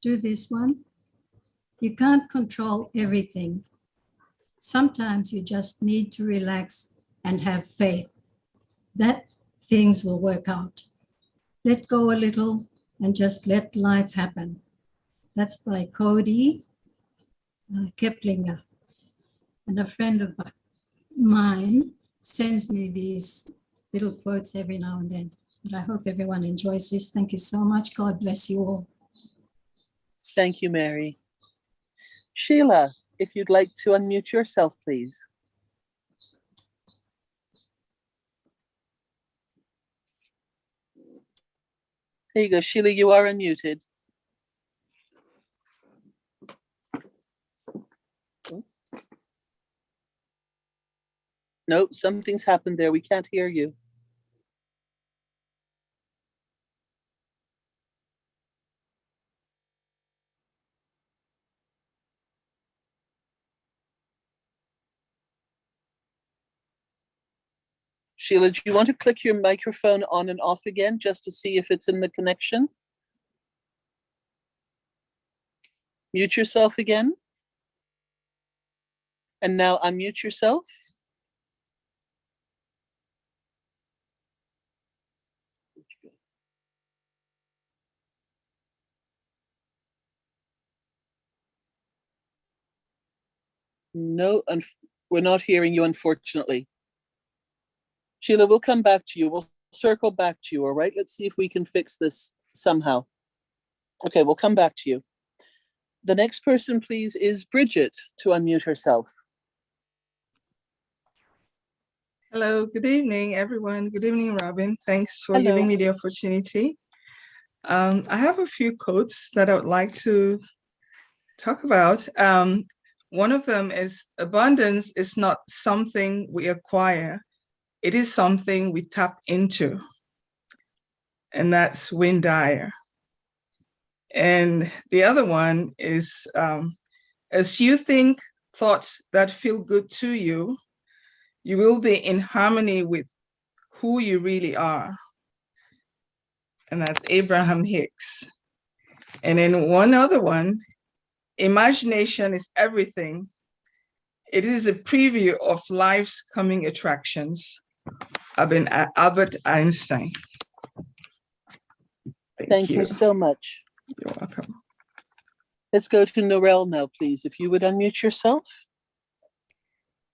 do this one. You can't control everything. Sometimes you just need to relax and have faith that things will work out. Let go a little and just let life happen. That's by Cody Keplinger. And a friend of mine sends me these little quotes every now and then. But I hope everyone enjoys this. Thank you so much. God bless you all. Thank you, Mary. Sheila, if you'd like to unmute yourself, please. There you go, Sheila, you are unmuted. No, something's happened there. We can't hear you. Sheila, do you want to click your microphone on and off again just to see if it's in the connection? Mute yourself again. And now unmute yourself. No, we're not hearing you, unfortunately. Sheila, we'll come back to you. We'll circle back to you, all right? Let's see if we can fix this somehow. Okay, we'll come back to you. The next person, please, is Bridget to unmute herself. Hello, good evening, everyone. Good evening, Robin. Thanks for Hello. giving me the opportunity. I have a few quotes that I would like to talk about. One of them is, abundance is not something we acquire. It is something we tap into. And that's Wayne Dyer. And the other one is, as you think thoughts that feel good to you, you will be in harmony with who you really are. And that's Abraham Hicks. And then one other one, imagination is everything. It is a preview of life's coming attractions. Albert Einstein. Thank you so much. You're welcome. Let's go to Norel now, please. If you would unmute yourself.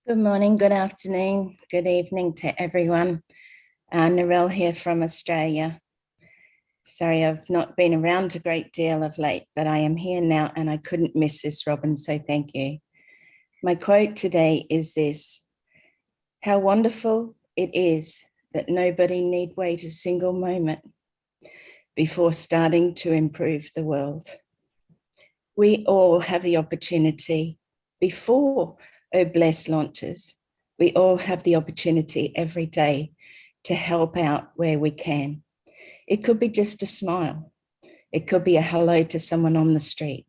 Good morning, good afternoon, good evening to everyone. Norel here from Australia. Sorry, I've not been around a great deal of late, but I am here now and I couldn't miss this, Robin, so thank you. My quote today is this: how wonderful it is that nobody need wait a single moment before starting to improve the world. We all have the opportunity before Bless launches. We all have the opportunity every day to help out where we can. It could be just a smile. It could be a hello to someone on the street.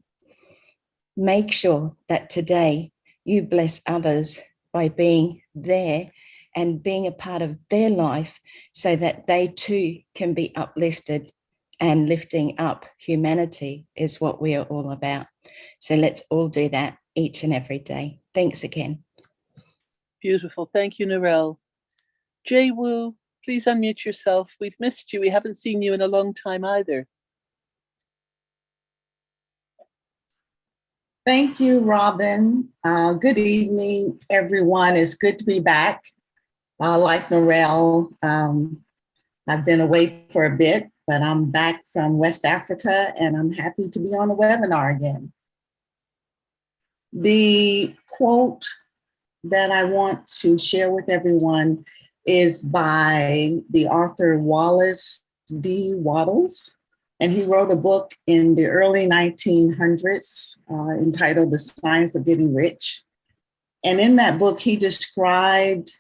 Make sure that today you bless others by being there and being a part of their life so that they too can be uplifted, and lifting up humanity is what we are all about. So let's all do that each and every day. Thanks again. Beautiful. Thank you, Norel. Jay Wu, please unmute yourself. We've missed you. We haven't seen you in a long time either. Thank you, Robin. Good evening, everyone. It's good to be back. Like Norel, I've been away for a bit, but I'm back from West Africa and I'm happy to be on the webinar again. The quote that I want to share with everyone is by the author Wallace D. Wattles. And he wrote a book in the early 1900s entitled The Science of Getting Rich. And in that book, he described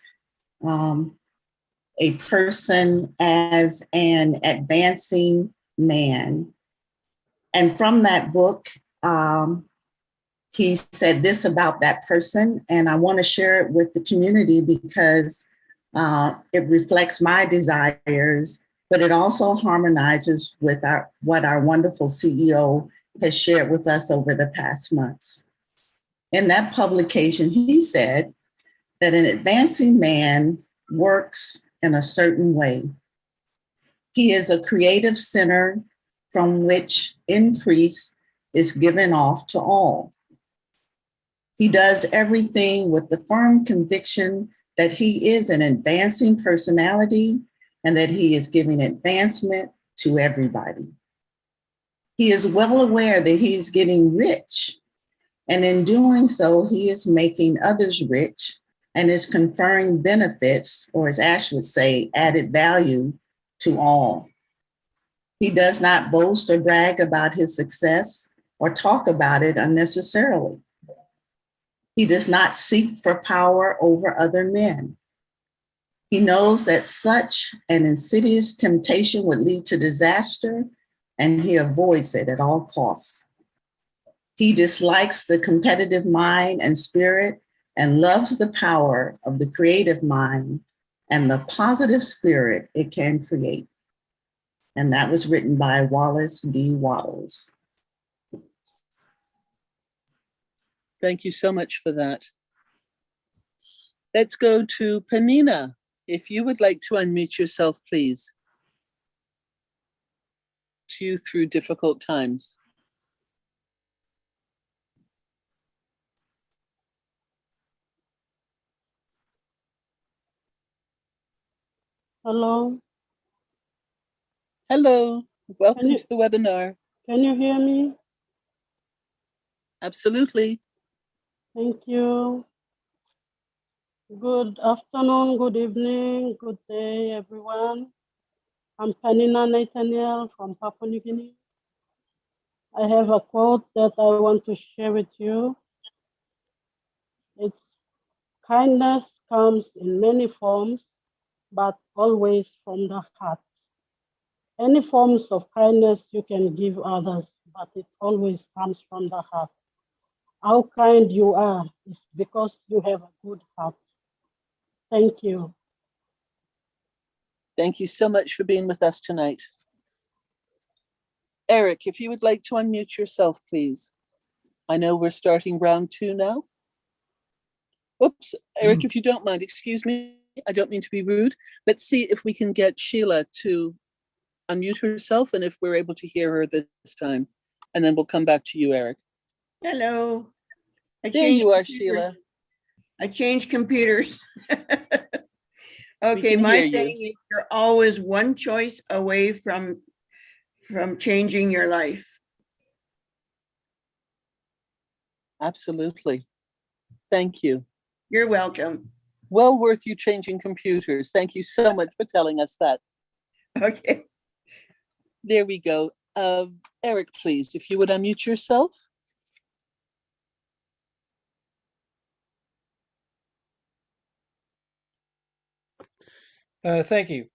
a person as an advancing man. And from that book, he said this about that person, and I want to share it with the community because it reflects my desires, but it also harmonizes with what our wonderful CEO has shared with us over the past months. In that publication, he said that an advancing man works in a certain way. He is a creative center from which increase is given off to all. He does everything with the firm conviction that he is an advancing personality and that he is giving advancement to everybody. He is well aware that he is getting rich, and in doing so, he is making others rich and is conferring benefits, or as Ash would say, added value to all. He does not boast or brag about his success or talk about it unnecessarily. He does not seek for power over other men. He knows that such an insidious temptation would lead to disaster, and he avoids it at all costs. He dislikes the competitive mind and spirit and loves the power of the creative mind and the positive spirit it can create. And that was written by Wallace D. Wattles. Thank you so much for that. Let's go to Panina. If you would like to unmute yourself, please. You through difficult times. Hello. Hello. Welcome to the webinar. Can you hear me? Absolutely. Thank you. Good afternoon, good evening, good day, everyone. I'm Panina Nathaniel from Papua New Guinea. I have a quote that I want to share with you. It's kindness comes in many forms, but always from the heart. Any forms of kindness you can give others but it always comes from the heart. How kind you are is because you have a good heart. Thank you. Thank you so much for being with us tonight. Eric, if you would like to unmute yourself, please. I know we're starting round 2 now. Oops, Eric, if you don't mind, excuse me. I don't mean to be rude. Let's see if we can get Sheila to unmute herself and if we're able to hear her this time. And then we'll come back to you, Eric. Hello. There you are, Sheila. I changed computers. We Okay, can my hear saying you. is you're always one choice away from changing your life. Absolutely. Thank you. You're welcome. Well worth you changing computers. Thank you so much for telling us that. Okay. There we go. Eric, please, if you would unmute yourself. Thank you.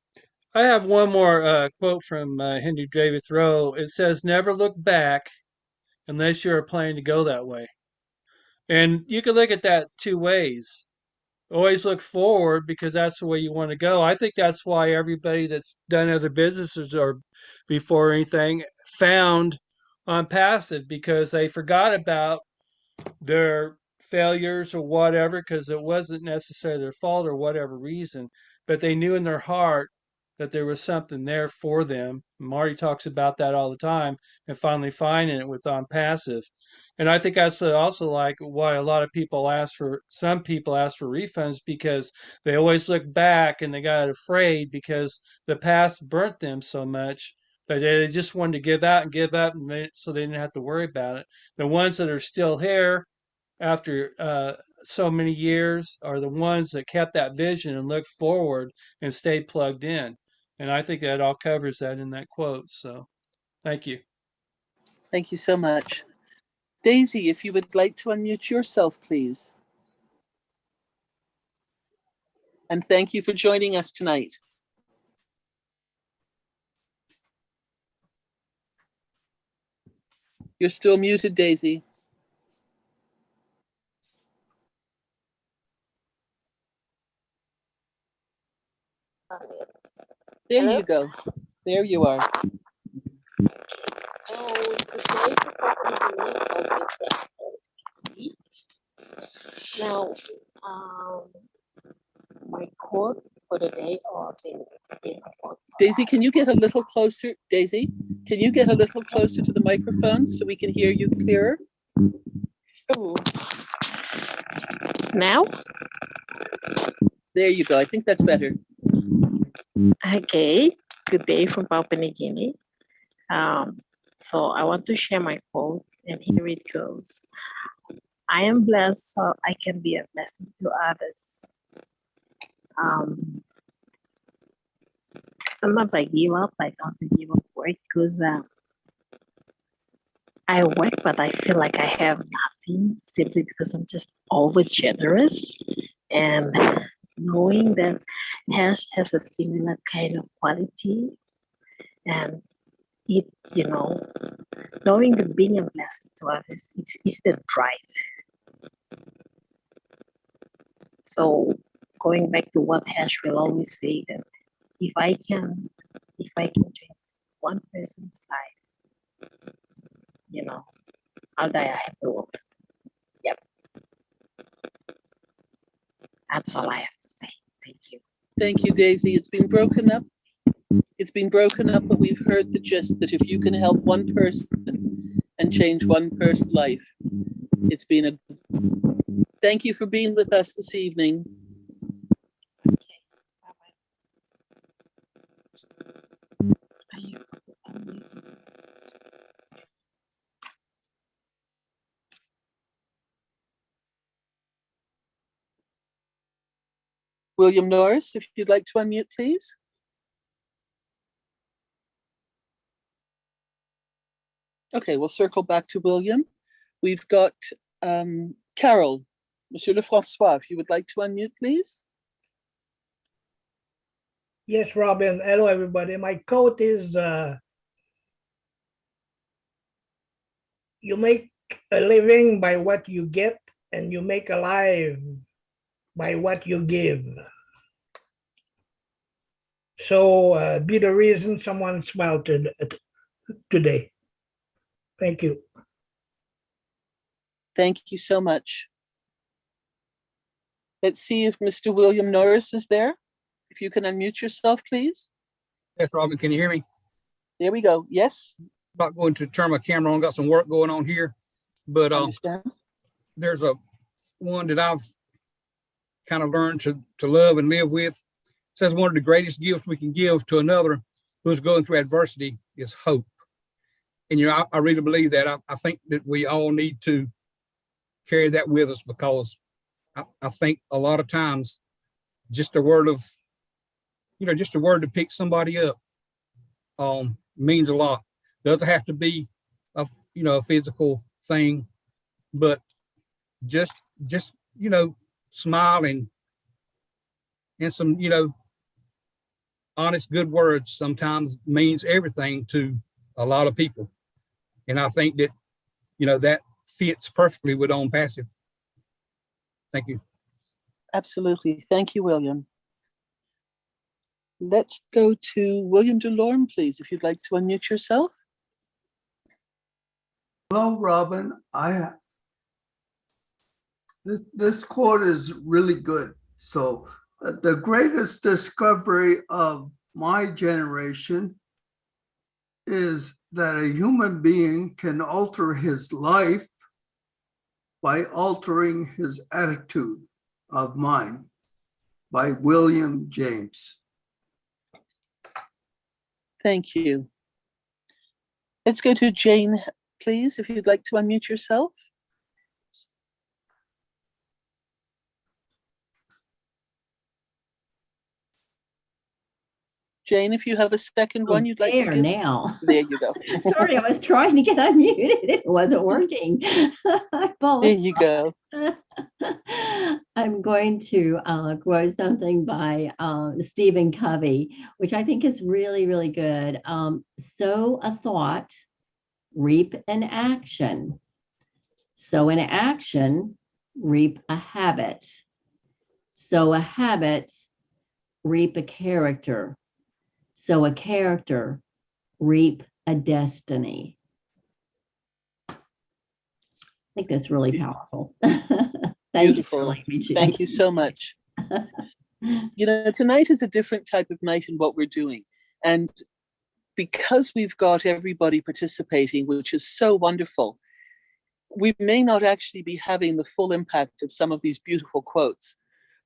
I have one more quote from Henry David Thoreau. It says, "Never look back unless you're planning to go that way." And you can look at that two ways. Always look forward because that's the way you want to go. I think that's why everybody that's done other businesses or before anything found on passive, because they forgot about their failures or whatever, because it wasn't necessarily their fault or whatever reason, but they knew in their heart that there was something there for them. Marty talks about that all the time, and finally finding it with on passive. And I think that's also like why a lot of people some people ask for refunds, because they always look back and they got afraid because the past burnt them so much that they just wanted to give out and give up, and so they didn't have to worry about it. The ones that are still here after so many years are the ones that kept that vision and looked forward and stayed plugged in. And I think that all covers that in that quote. So thank you. Thank you so much. Daisy, if you would like to unmute yourself, please. And thank you for joining us tonight. You're still muted, Daisy. There Hello? you go. There you are. So today to talk see. Now, my quote for the day or the Daisy, can you get a little closer? Daisy, can you get a little closer to the microphone so we can hear you clearer? Ooh. Now? There you go. I think that's better. Okay. Good day from Papua New Guinea. So I want to share my quote, and here it goes. I am blessed so I can be a blessing to others. Sometimes I give up. I don't want to give up work because I work, but I feel like I have nothing simply because I'm just over generous. And knowing that Hash has a similar kind of quality, and it, knowing that being a blessing to others, it's the drive. So going back to what Hash will always say, that if I can change one person's life, I'll die a happy woman. Yep. That's all I have to say. Thank you. Thank you, Daisy. It's been broken up. But we've heard the gist that if you can help one person and change one person's life, it's been a... Thank you for being with us this evening. William Norris, if you'd like to unmute, please. Okay, we'll circle back to William. We've got Carol. Monsieur Lefrançois, if you would like to unmute, please. Yes, Robin. Hello, everybody. My quote is, you make a living by what you get, and you make a life by what you give. So be the reason someone smiled today. Thank you. Thank you so much. Let's see if Mr. William Norris is there. If you can unmute yourself, please. Yes, Robin, can you hear me? There we go. Yes. Not going to turn my camera on, got some work going on here. But Understand. There's a one that I've kind of learned to love and live with. It says one of the greatest gifts we can give to another who's going through adversity is hope. And, you know, I really believe that. I think that we all need to carry that with us, because I think a lot of times just a word of, you know, just a word to pick somebody up means a lot. Doesn't have to be a, you know, a physical thing, but just, you know, smiling and some, you know, honest, good words sometimes means everything to a lot of people. And I think that, you know, that fits perfectly with On Passive. Thank you. Absolutely. Thank you, William. Let's go to William Delorme, please, if you'd like to unmute yourself. Well, Robin, this quote is really good. So the greatest discovery of my generation is that a human being can alter his life by altering his attitude of mind, by William James. Thank you. Let's go to Jane, please, if you'd like to unmute yourself. Jane, if you have a second one you'd like to give. Now. There you go. Sorry, I was trying to get unmuted. It wasn't working. There you go. I'm going to quote something by Stephen Covey, which I think is really, really good. Sow a thought, reap an action. Sow an action, reap a habit. Sow a habit, reap a character. Sow a character, reap a destiny. I think that's really powerful. Beautiful. Thank you so much. You know, tonight is a different type of night in what we're doing. And because we've got everybody participating, which is so wonderful, we may not actually be having the full impact of some of these beautiful quotes.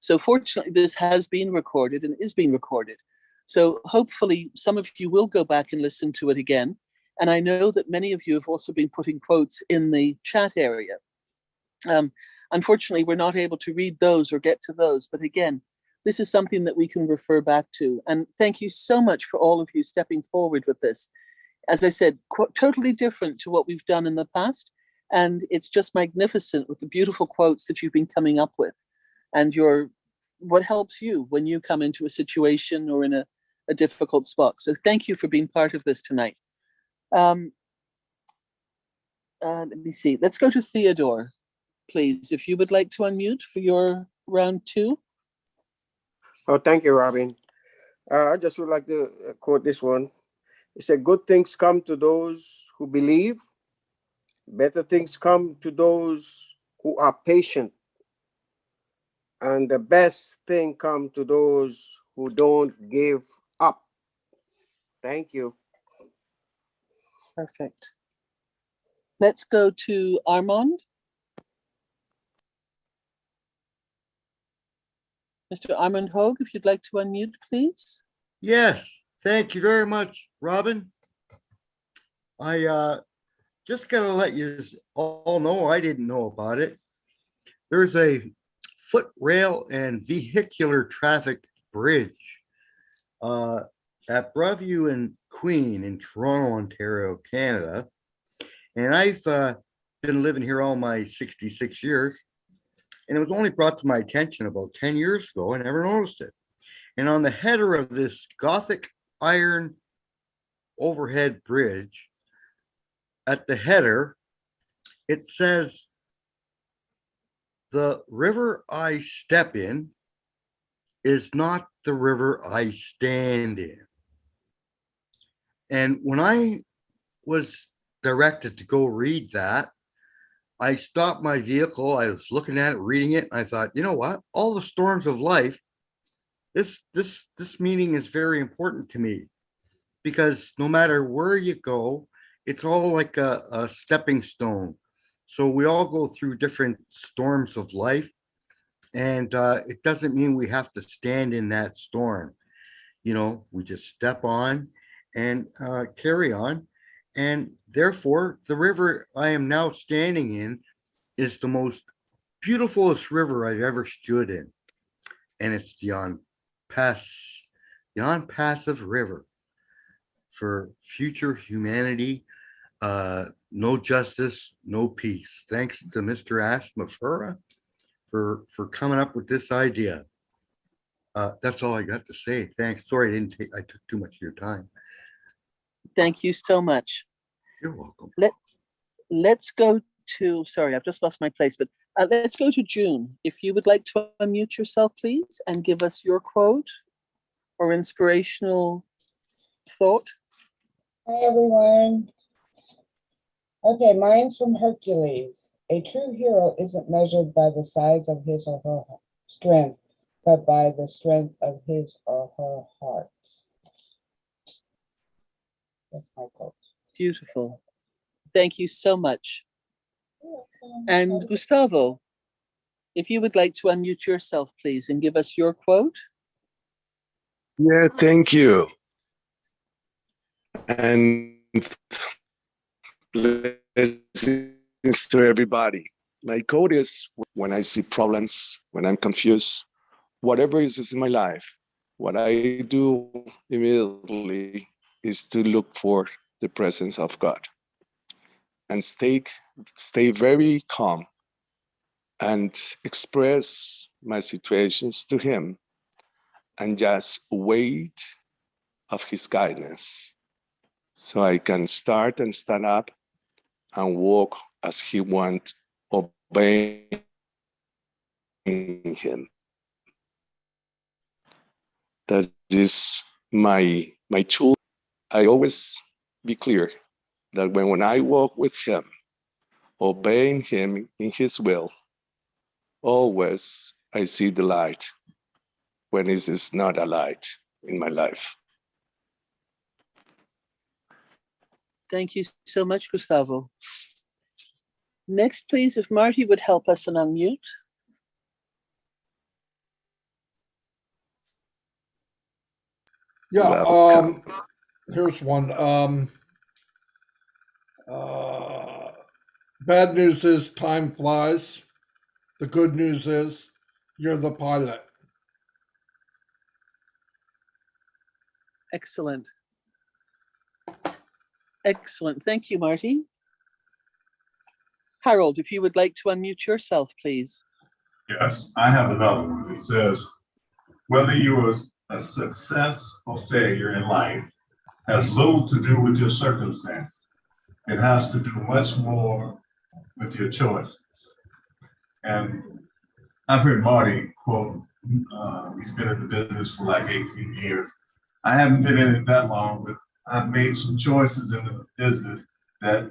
So fortunately, this has been recorded and is being recorded. So hopefully some of you will go back and listen to it again. And I know that many of you have also been putting quotes in the chat area. Unfortunately, we're not able to read those or get to those. But again, this is something that we can refer back to. And thank you so much for all of you stepping forward with this. As I said, totally different to what we've done in the past. And it's just magnificent with the beautiful quotes that you've been coming up with. And what helps you when you come into a situation or in a difficult spot. So thank you for being part of this tonight. Let me see. Let's go to Theodore, please. If you would like to unmute for your round 2. Oh, thank you, Robin. I just would like to quote this one. It said, good things come to those who believe. Better things come to those who are patient. And the best thing come to those who don't give up. Thank you. Perfect. Let's go to Armand. Mr. Armand Hogue, if you'd like to unmute, please. Yes, thank you very much, Robin. I just gotta let you all know, I didn't know about it. There's a foot rail and vehicular traffic bridge at Broadview and Queen in Toronto, Ontario, Canada. And I've been living here all my 66 years. And it was only brought to my attention about 10 years ago. I never noticed it. And on the header of this Gothic iron overhead bridge, at the header, it says, the river I step in is not the river I stand in. And when I was directed to go read that, I stopped my vehicle. I was looking at it, reading it. And I thought, you know what? All the storms of life, this meaning is very important to me, because no matter where you go, it's all like a stepping stone. So we all go through different storms of life, and it doesn't mean we have to stand in that storm. We just step on and carry on. And therefore, the river I am now standing in is the most beautifulest river I've ever stood in. And it's the Passive River for future humanity. No justice, no peace. Thanks to Mr. Ashmafura for coming up with this idea. That's all I got to say. Thanks. Sorry, I took too much of your time. Thank you so much. You're welcome. Let's go to, sorry, I've just lost my place, but let's go to June. If you would like to unmute yourself, please, and give us your quote or inspirational thought. Hi, everyone. Okay, mine's from Hercules. A true hero isn't measured by the size of his or her strength, but by the strength of his or her heart. That's my quote. Beautiful. Thank you so much. And Gustavo, if you would like to unmute yourself, please, and give us your quote. Yeah, thank you. And blessings to everybody. My quote is, when I see problems, when I'm confused, whatever is in my life, what I do immediately is to look for the presence of God and stay very calm and express my situations to Him and just wait of His guidance so I can start and stand up and walk as He wants, obeying Him. That is my tool. I always be clear that when I walk with Him, obeying Him in His will, always I see the light when it is not a light in my life. Thank you so much, Gustavo. Next, please, if Marty would help us and unmute. Yeah, here's one. Bad news is time flies. The good news is you're the pilot. Excellent. Excellent. Thank you, Marty. Harold, if you would like to unmute yourself, please. Yes, I have another one. It says, whether you are a success or failure in life has little to do with your circumstance. It has to do much more with your choices. And I've heard Marty quote, he's been in the business for like 18 years. I haven't been in it that long, but I've made some choices in the business that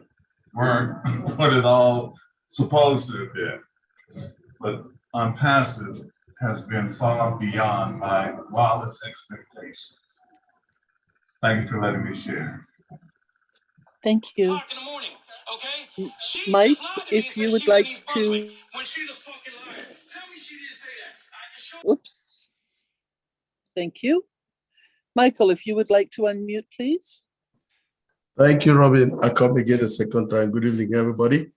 weren't what it all supposed to have been. But Unpassive has been far beyond my wildest expectations. Thank you for letting me share. Thank you. Mike, if you would like to. Oops. Thank you. Michael, if you would like to unmute, please. Thank you, Robin. I come again a second time. Good evening, everybody.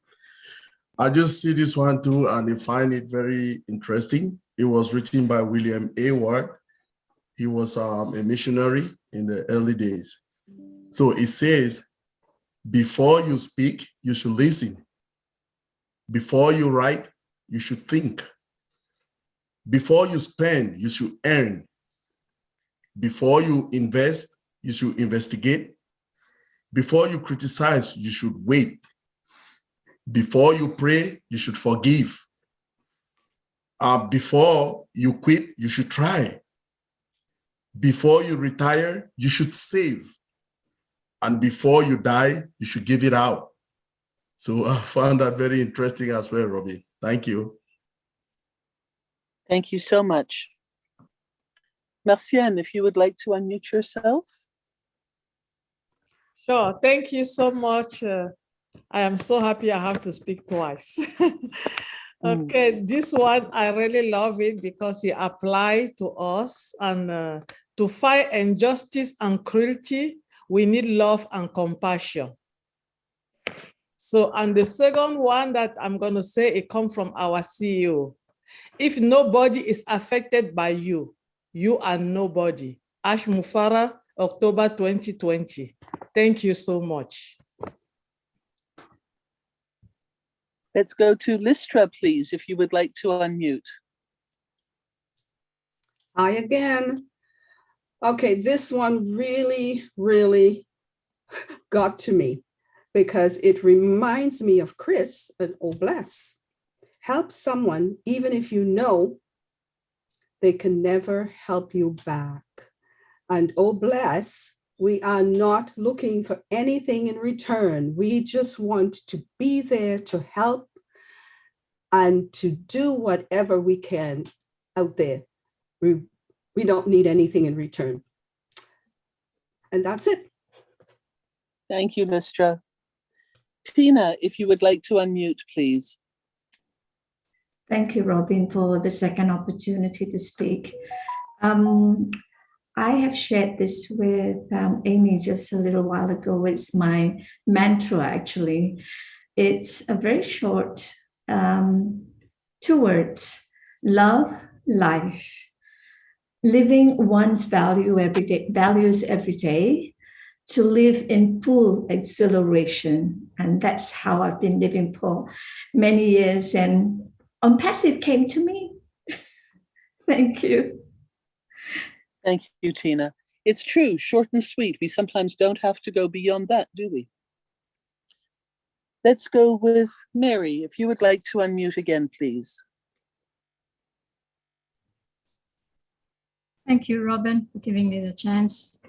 I just see this one too, and I find it very interesting. It was written by William A. Ward. He was a missionary in the early days. So it says, before you speak, you should listen. Before you write, you should think. Before you spend, you should earn. Before you invest, you should investigate. Before you criticize, you should wait. Before you pray, you should forgive. Before you quit, you should try. Before you retire, you should save. And before you die, you should give it out. So I found that very interesting as well, Robbie. Thank you. Thank you so much. Marcienne, if you would like to unmute yourself. Sure. Thank you so much. I am so happy I have to speak twice. Okay, this one, I really love it because it applies to us. And to fight injustice and cruelty, we need love and compassion. So, and the second one that I'm going to say, it comes from our CEO. If nobody is affected by you, you are nobody. Ash Mufara, October 2020. Thank you so much. Let's go to Listra, please, if you would like to unmute. Hi again. Okay, this one really, really got to me because it reminds me of Chris and Oh Bless. Help someone even if you know they can never help you back. And Oh Bless, we are not looking for anything in return. We just want to be there to help and to do whatever we can out there. We don't need anything in return. And that's it. Thank you, Listra. Tina, if you would like to unmute, please. Thank you, Robin, for the second opportunity to speak. I have shared this with Amy just a little while ago. It's my mantra, actually. It's a very short 2 words: love, life. Living one's values every day to live in full exhilaration. And that's how I've been living for many years. And Unpassive came to me. Thank you. Thank you, Tina. It's true, short and sweet. We sometimes don't have to go beyond that, do we? Let's go with Mary. If you would like to unmute again, please. Thank you, Robin, for giving me the chance.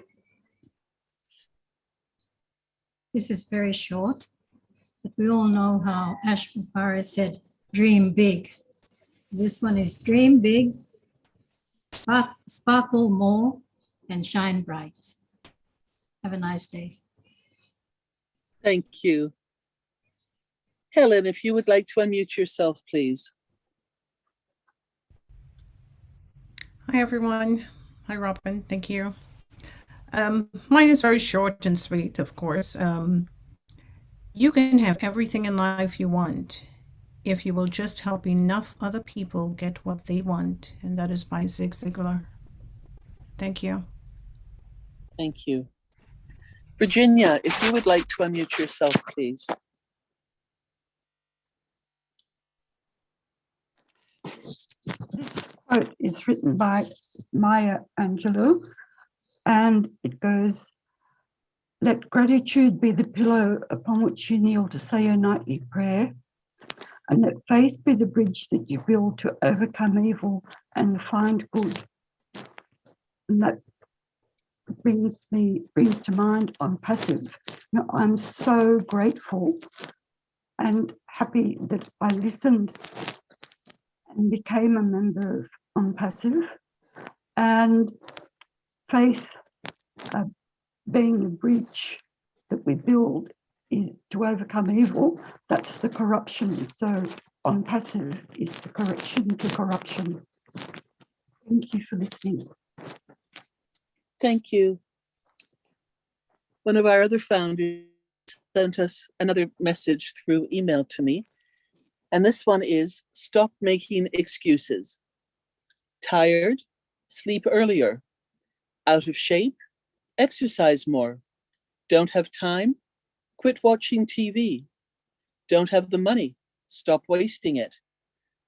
This is very short, but we all know how Ash Mufara said, dream big. This one is dream big, sparkle more, and shine bright. Have a nice day. Thank you. Helen, if you would like to unmute yourself, please. Hi, everyone. Hi, Robin. Thank you. Mine is very short and sweet, of course. You can have everything in life you want if you will just help enough other people get what they want. And that is by Zig Ziglar. Thank you. Thank you. Virginia, if you would like to unmute yourself, please. This quote is written by Maya Angelou, and it goes, "Let gratitude be the pillow upon which you kneel to say your nightly prayer, and let faith be the bridge that you build to overcome evil and find good." And that brings to mind Unpassive. Now, I'm so grateful and happy that I listened and became a member of Unpassive, and faith being the bridge that we build to overcome evil. That's the corruption. So Unpassive is the correction to corruption. Thank you for listening. Thank you. One of our other founders sent us another message through email to me. And this one is, stop making excuses. Tired, sleep earlier. Out of shape, exercise more. Don't have time, quit watching TV. Don't have the money, stop wasting it.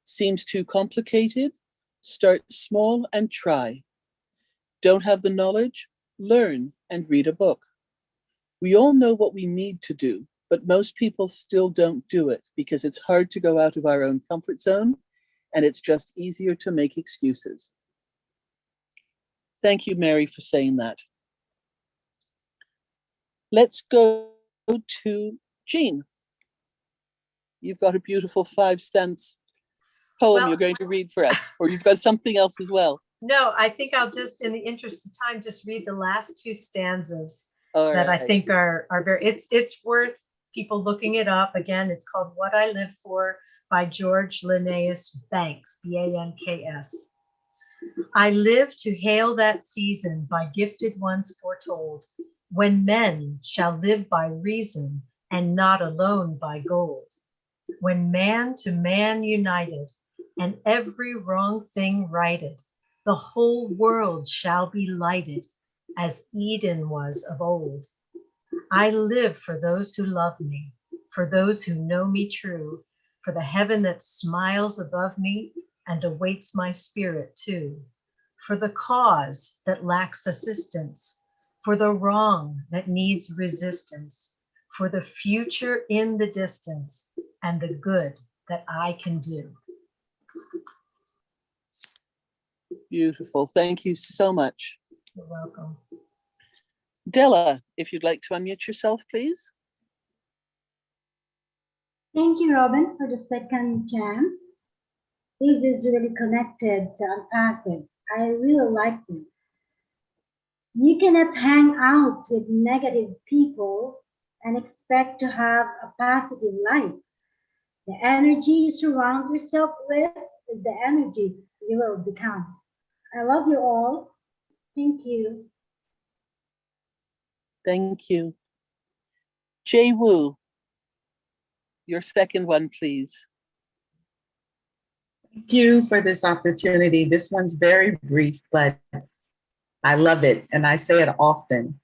Seems too complicated, start small and try. Don't have the knowledge, learn and read a book. We all know what we need to do. but most people still don't do it because it's hard to go out of our own comfort zone and it's just easier to make excuses. Thank you, Mary, for saying that. Let's go to Jean. You've got a beautiful 5-stance poem you're going to read for us, or you've got something else as well. No, I think I'll just, in the interest of time, just read the last 2 stanzas All that right. I think are very, it's worth people looking it up. Again, it's called What I Live For by George Linnaeus Banks, B-A-N-K-S. I live to hail that season by gifted ones foretold, when men shall live by reason and not alone by gold. When man to man united and every wrong thing righted, the whole world shall be lighted as Eden was of old. I live for those who love me, for those who know me true, for the heaven that smiles above me and awaits my spirit too, for the cause that lacks assistance, for the wrong that needs resistance, for the future in the distance and the good that I can do. Beautiful. Thank you so much. You're welcome. Della, if you'd like to unmute yourself, please. Thank you, Robin, for the second chance. This is really connected to Unpassive. I really like this. You cannot hang out with negative people and expect to have a positive life. The energy you surround yourself with is the energy you will become. I love you all. Thank you. Thank you. Jay Wu, your second one, please. Thank you for this opportunity. This one's very brief, but I love it, and I say it often.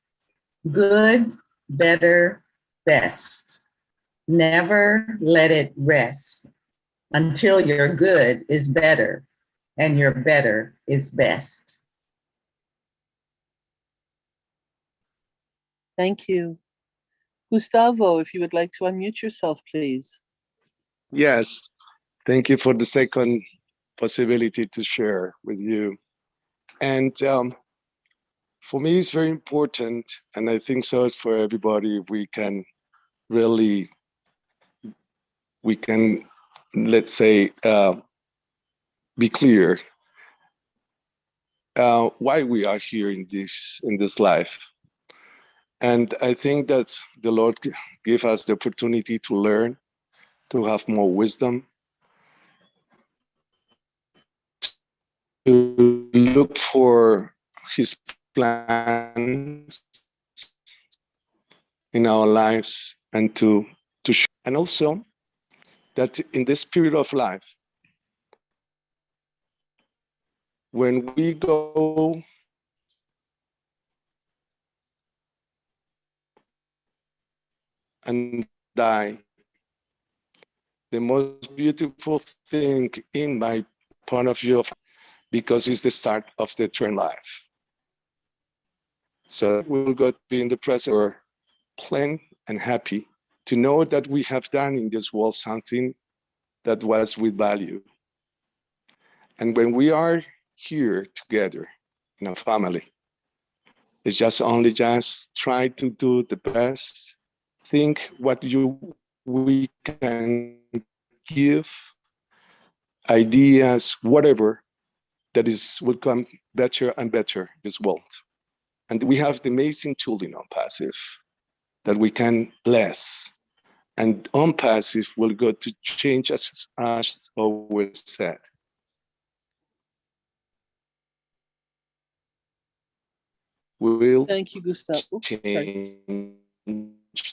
Good, better, best. Never let it rest until your good is better and your better is best. Thank you. Gustavo, if you would like to unmute yourself, please. Yes, thank you for the second possibility to share with you. And for me, it's very important, and I think so it's for everybody, we can really, let's say, be clear why we are here in this life. And I think that the Lord gave us the opportunity to learn, to have more wisdom, to look for His plans in our lives, and to share. And also that in this period of life, when we go and die, the most beautiful thing in my point of view, because it's the start of the eternal life. So we'll go to be in the present, or plain and happy to know that we have done in this world something that was with value. And when we are here together in a family, it's just try to do the best, think what we can give, ideas, whatever, that will come better and better this world. And we have the amazing tool in Unpassive that we can bless. And Unpassive will go to change, as always said. We will Thank you, Gustavo. change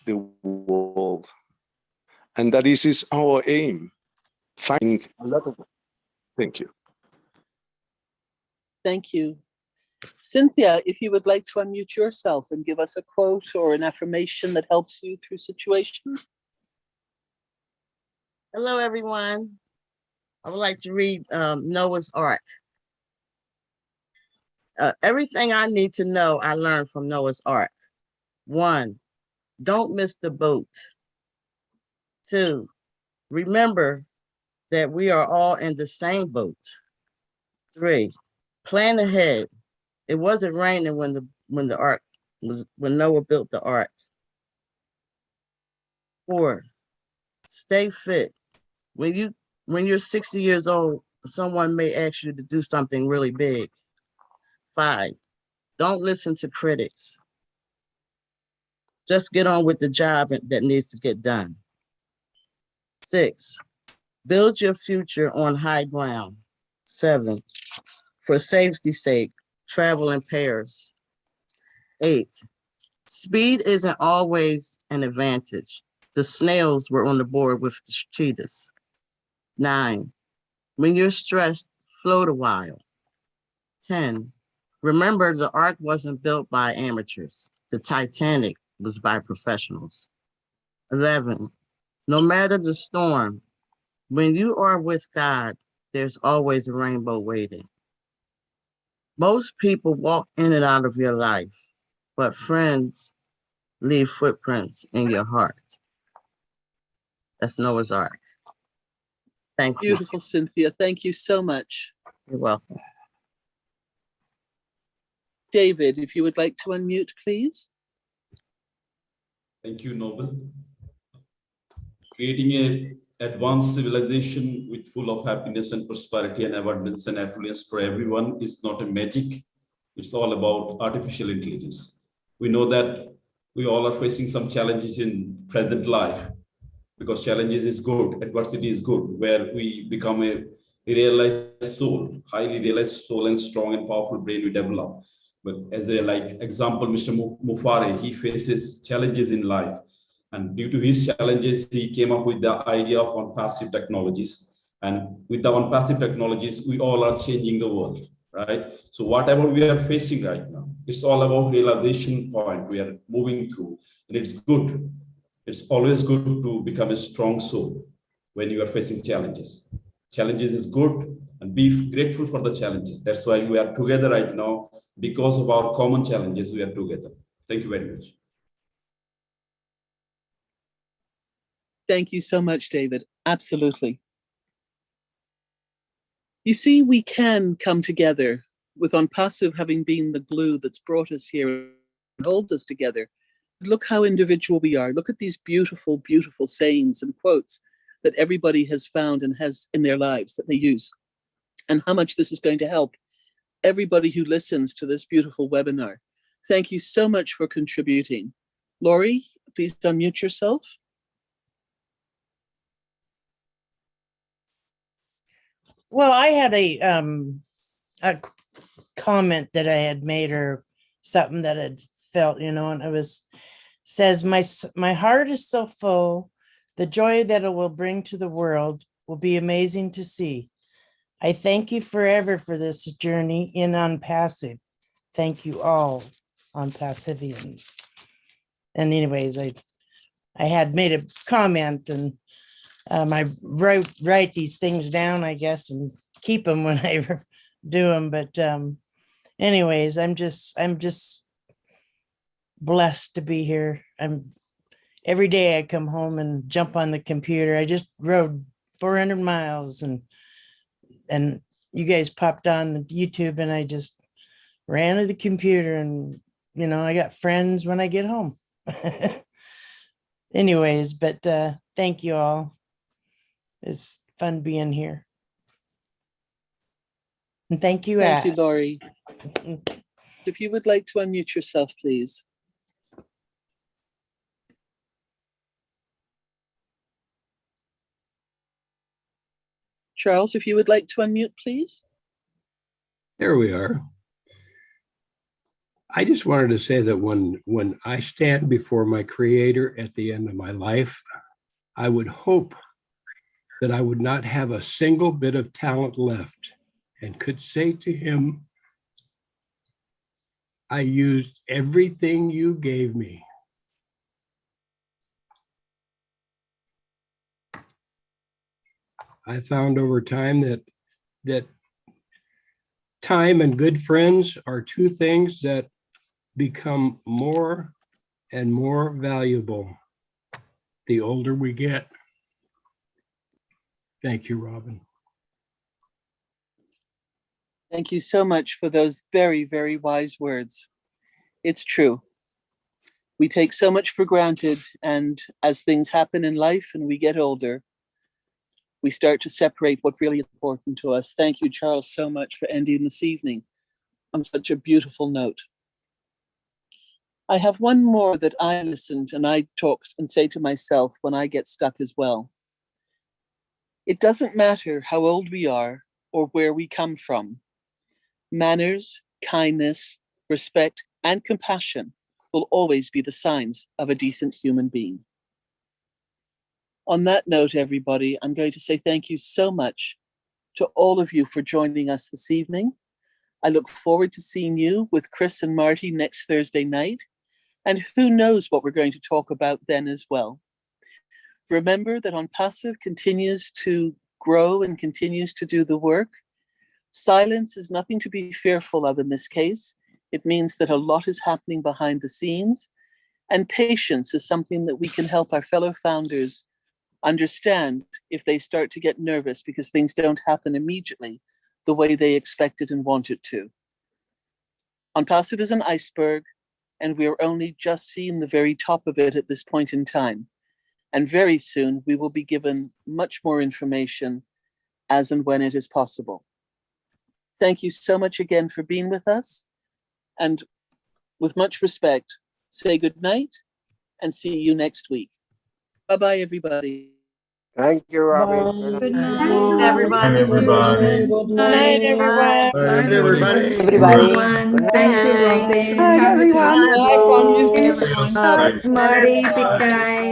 the world. And that is our aim. Find a lot of. Thank you. Thank you. Cynthia, if you would like to unmute yourself and give us a quote or an affirmation that helps you through situations. Hello, everyone. I would like to read Noah's Ark. Everything I need to know, I learned from Noah's Ark. 1, don't miss the boat. 2, remember that we are all in the same boat. 3, plan ahead. It wasn't raining when when Noah built the ark. 4, stay fit. When you're 60 years old, someone may ask you to do something really big. 5, don't listen to critics. Just get on with the job that needs to get done. 6, build your future on high ground. 7, for safety's sake, travel in pairs. 8, speed isn't always an advantage. The snails were on the board with the cheetahs. 9, when you're stressed, float a while. 10, remember the ark wasn't built by amateurs. The Titanic was by professionals. 11, no matter the storm, when you are with God, there's always a rainbow waiting. Most people walk in and out of your life, but friends leave footprints in your heart. That's Noah's Ark. Thank you. Beautiful, Cynthia. Thank you so much. You're welcome. David, if you would like to unmute, please. Thank you, Noble. Creating an advanced civilization with full of happiness and prosperity and abundance and affluence for everyone is not a magic. It's all about artificial intelligence. We know that we all are facing some challenges in present life, because challenges is good, adversity is good, where we become a realized soul, highly realized soul, and strong and powerful brain we develop. But as a example, Mr. Mufare, he faces challenges in life. And due to his challenges, he came up with the idea of on-passive technologies. And with the on-passive technologies, we all are changing the world, right? So whatever we are facing right now, it's all about realization point we are moving through. And it's good. It's always good to become a strong soul when you are facing challenges. Challenges is good, and be grateful for the challenges. That's why we are together right now. Because of our common challenges, we are together. Thank you very much. Thank you so much, David. Absolutely. You see, we can come together with OnPassive having been the glue that's brought us here and holds us together. Look how individual we are. Look at these beautiful, beautiful sayings and quotes that everybody has found and has in their lives that they use, and how much this is going to help everybody who listens to this beautiful webinar. Thank you so much for contributing. Lori, please unmute yourself. Well, I had a comment that I had made, or something that had felt, and it says, my heart is so full, the joy that it will bring to the world will be amazing to see. I thank you forever for this journey in OnPassive. Thank you all, OnPassivians. And anyways, I had made a comment, and I write these things down, I guess, and keep them when I do them. But anyways, I'm just blessed to be here. Every day I come home and jump on the computer. I just rode 400 miles, and you guys popped on the YouTube, and I just ran to the computer, and I got friends when I get home. Anyways, but thank you all. It's fun being here. And thank you, Thank you, Lori. If you would like to unmute yourself, please. Charles, if you would like to unmute, please. There we are. I just wanted to say that when I stand before my Creator at the end of my life, I would hope that I would not have a single bit of talent left, and could say to him, I used everything you gave me. I found over time that time and good friends are two things that become more and more valuable the older we get. Thank you, Robin. Thank you so much for those very, very wise words. It's true. We take so much for granted, and as things happen in life and we get older, we start to separate what really is important to us. Thank you, Charles, so much for ending this evening on such a beautiful note. I have one more that I listened and I talk and say to myself when I get stuck as well. It doesn't matter how old we are or where we come from. Manners, kindness, respect, and compassion will always be the signs of a decent human being. On that note, everybody, I'm going to say thank you so much to all of you for joining us this evening. I look forward to seeing you with Chris and Marty next Thursday night. And who knows what we're going to talk about then as well. Remember that On Passive continues to grow and continues to do the work. Silence is nothing to be fearful of in this case. It means that a lot is happening behind the scenes. And patience is something that we can help our fellow founders understand if they start to get nervous because things don't happen immediately the way they expected and wanted to. On Passive is an iceberg, and we are only just seeing the very top of it at this point in time. And very soon we will be given much more information as and when it is possible. Thank you so much again for being with us. And with much respect, say good night and see you next week. Bye-bye, everybody. Thank you, Robin. Good night. Thanks, everybody. Good night, everyone. Bye, everybody. Everyone. Thank you, Bye, Robin. everyone. Bye from you. Marty, big guy.